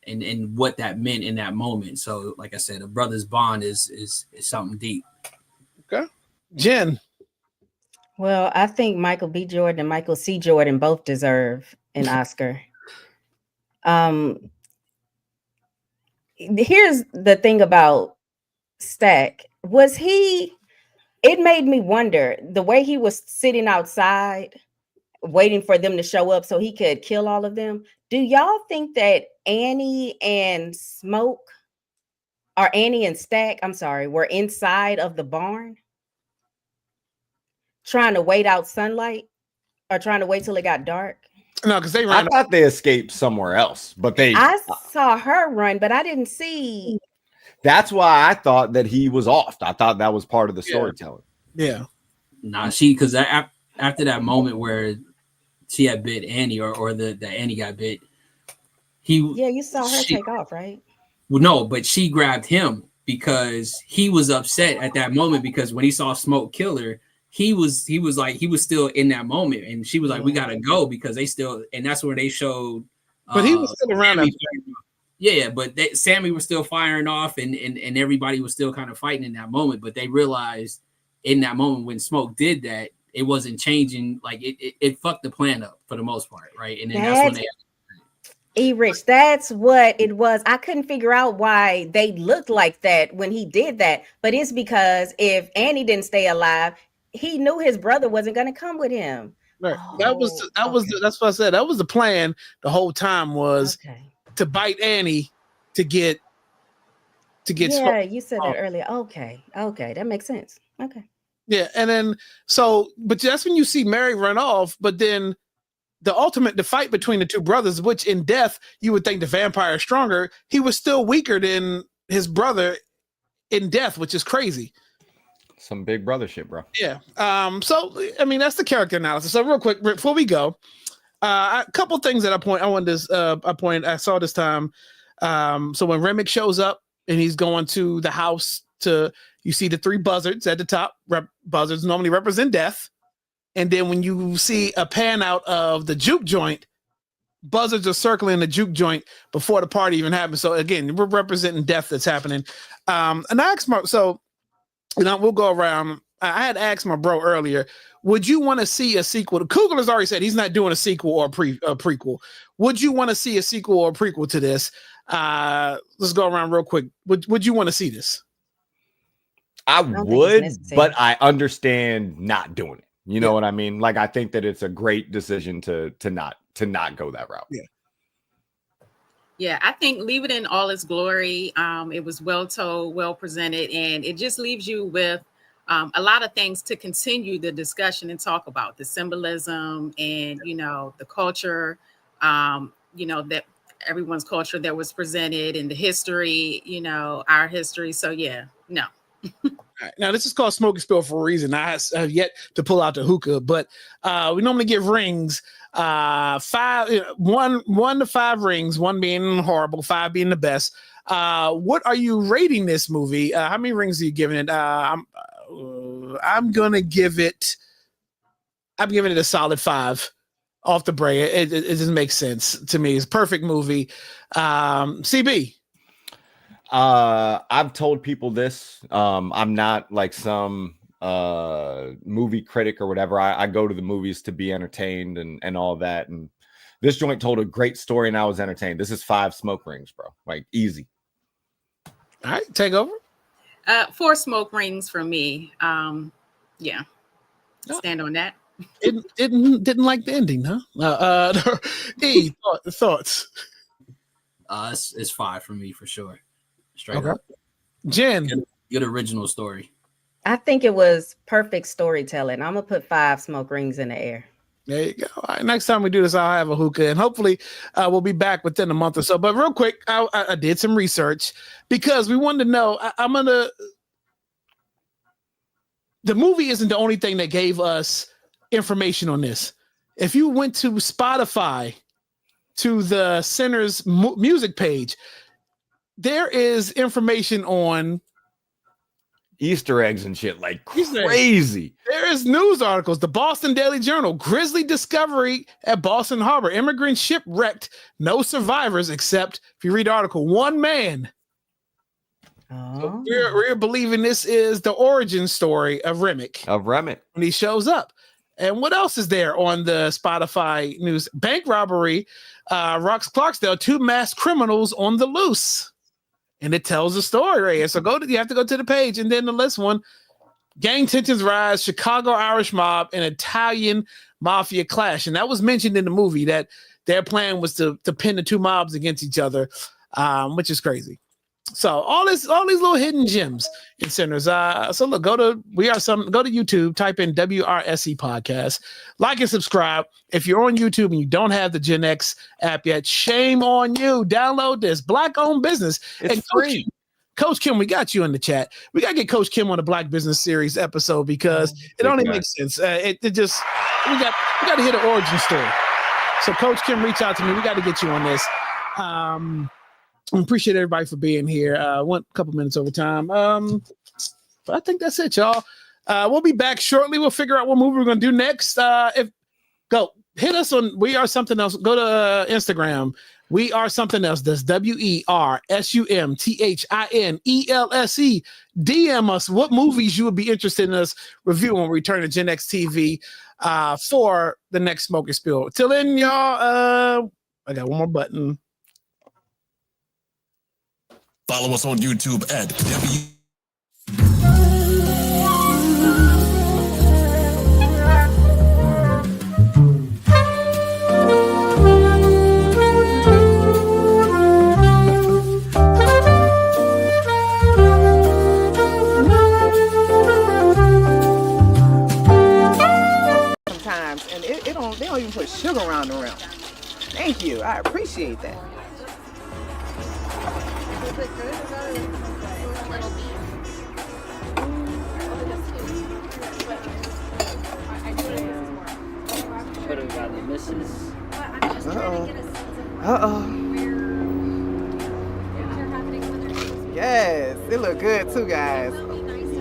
and what that meant in that moment. So, like I said, a brother's bond is something deep. Okay. Jen. Well, I think Michael B. Jordan and Michael C. Jordan both deserve an Oscar. Here's the thing about Stack. It made me wonder, the way he was sitting outside waiting for them to show up so he could kill all of them. Do y'all think that Annie and Stack, were inside of the barn trying to wait out sunlight or trying to wait till it got dark? No, because they ran. I thought they escaped somewhere else, but I saw her run, but I didn't see. That's why I thought that he was off. I thought that was part of the storytelling. Yeah. Nah, because after that moment where she had bit Annie or the Annie got bit, you saw her take off, right? Well, no, but she grabbed him because he was upset at that moment because when he saw Smoke kill her, he was still in that moment, and she was like, "We gotta go," because they still, and that's where they showed. But he was still around. Yeah, but Sammy was still firing off, and everybody was still kind of fighting in that moment. But they realized in that moment when Smoke did that, it wasn't changing. Like it fucked the plan up for the most part, right? And then that's when Rich, that's what it was. I couldn't figure out why they looked like that when he did that, but it's because if Annie didn't stay alive, he knew his brother wasn't going to come with him. Right. That's what I said. That was the plan the whole time was to bite Annie to get. Yeah, you said that earlier. Okay, that makes sense. Okay. Yeah, and then but that's when you see Mary run off, but then the fight between the two brothers, which in death you would think the vampire is stronger, he was still weaker than his brother in death, which is crazy. Some big brother shit, bro. Yeah. So I mean, that's the character analysis. So real quick before we go, a couple things that I saw this time. So when Remick shows up and he's going to the house, you see the three buzzards at the top. Buzzards normally represent death. And then when you see a pan out of the juke joint, buzzards are circling the juke joint before the party even happens. So again, we're representing death that's happening. And I asked we'll go around. I had asked my bro earlier, would you want to see a sequel? Kugler has already said he's not doing a sequel or a prequel. Would you want to see a sequel or a prequel to this? Let's go around real quick. Would you want to see this? I would, but I understand not doing it. You know what I mean? Like, I think that it's a great decision to not go that route. Yeah. Yeah, I think leave it in all its glory. It was well told, well presented, and it just leaves you with a lot of things to continue the discussion and talk about the symbolism and, the culture, that everyone's culture that was presented and the history, our history. So yeah, no. Right. Now this is called Smoke and Spill for a reason. I have yet to pull out the hookah, but we normally give rings. 1 to 5 rings, 1 being horrible, 5 being the best. What are you rating this movie? How many rings are you giving it? I'm gonna give it. I'm giving it a solid 5 off the break. It just makes sense to me. It's a perfect movie. CB. I've told people this. I'm not like some movie critic or whatever. I go to the movies to be entertained and all that. And this joint told a great story and I was entertained. This is 5 smoke rings, bro. Like, easy. All right, take over. 4 smoke rings for me. Yeah. Stand on that. Didn't like the ending, huh? Thoughts? It's 5 for me for sure. Straight Okay. up. Jen. Good original story. I think it was perfect storytelling. I'm gonna put 5 smoke rings in the air. There you go. All right, next time we do this, I'll have a hookah, and hopefully we'll be back within a month or so. But real quick, I did some research because we wanted to know. The movie isn't the only thing that gave us information on this. If you went to Spotify, to the Center's music page, there is information on Easter eggs and shit, like crazy. There is news articles. The Boston Daily Journal, grisly discovery at Boston Harbor. Immigrant ship wrecked. No survivors except, if you read the article, 1 man. So we're believing this is the origin story of Remick. When he shows up. And what else is there on the Spotify news? Bank robbery, rocks Clarksdale, 2 masked criminals on the loose. And it tells the story right here. So you have to go to the page, and then the list one: gang tensions rise, Chicago Irish mob, and Italian mafia clash. And that was mentioned in the movie that their plan was to pin the 2 mobs against each other, which is crazy. So all these little hidden gems in Centers. So look, go to YouTube, type in WRSE podcast, like and subscribe. If you're on YouTube and you don't have the GenX app yet, shame on you. Download this Black-owned business. It's free. Coach Kim, we got you in the chat. We gotta get Coach Kim on the Black Business Series episode because it only makes sense. We got to hit an origin story. So Coach Kim, reach out to me. We got to get you on this. I appreciate everybody for being here. Went a couple minutes over time. But I think that's it, y'all. We'll be back shortly. We'll figure out what movie we're gonna do next. Hit us on We Are Something Else. Go to Instagram. We Are Something Else. That's WERSUMTHINELSE. DM us what movies you would be interested in us reviewing when we return to Gen X TV for the next Smoke and Spill. Till then, y'all. I got one more button. Follow us on YouTube at sometimes, and they don't even put sugar around the rim. Thank you. I appreciate that. What do we got? The misses. Yes, it look good too, guys.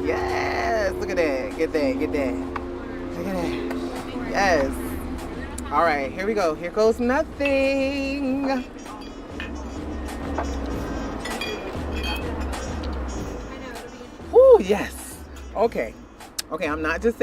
Yes, look at that. Get that. Look at that. Yes. All right, here we go. Here goes nothing. Woo, yes. Okay, I'm not just saying.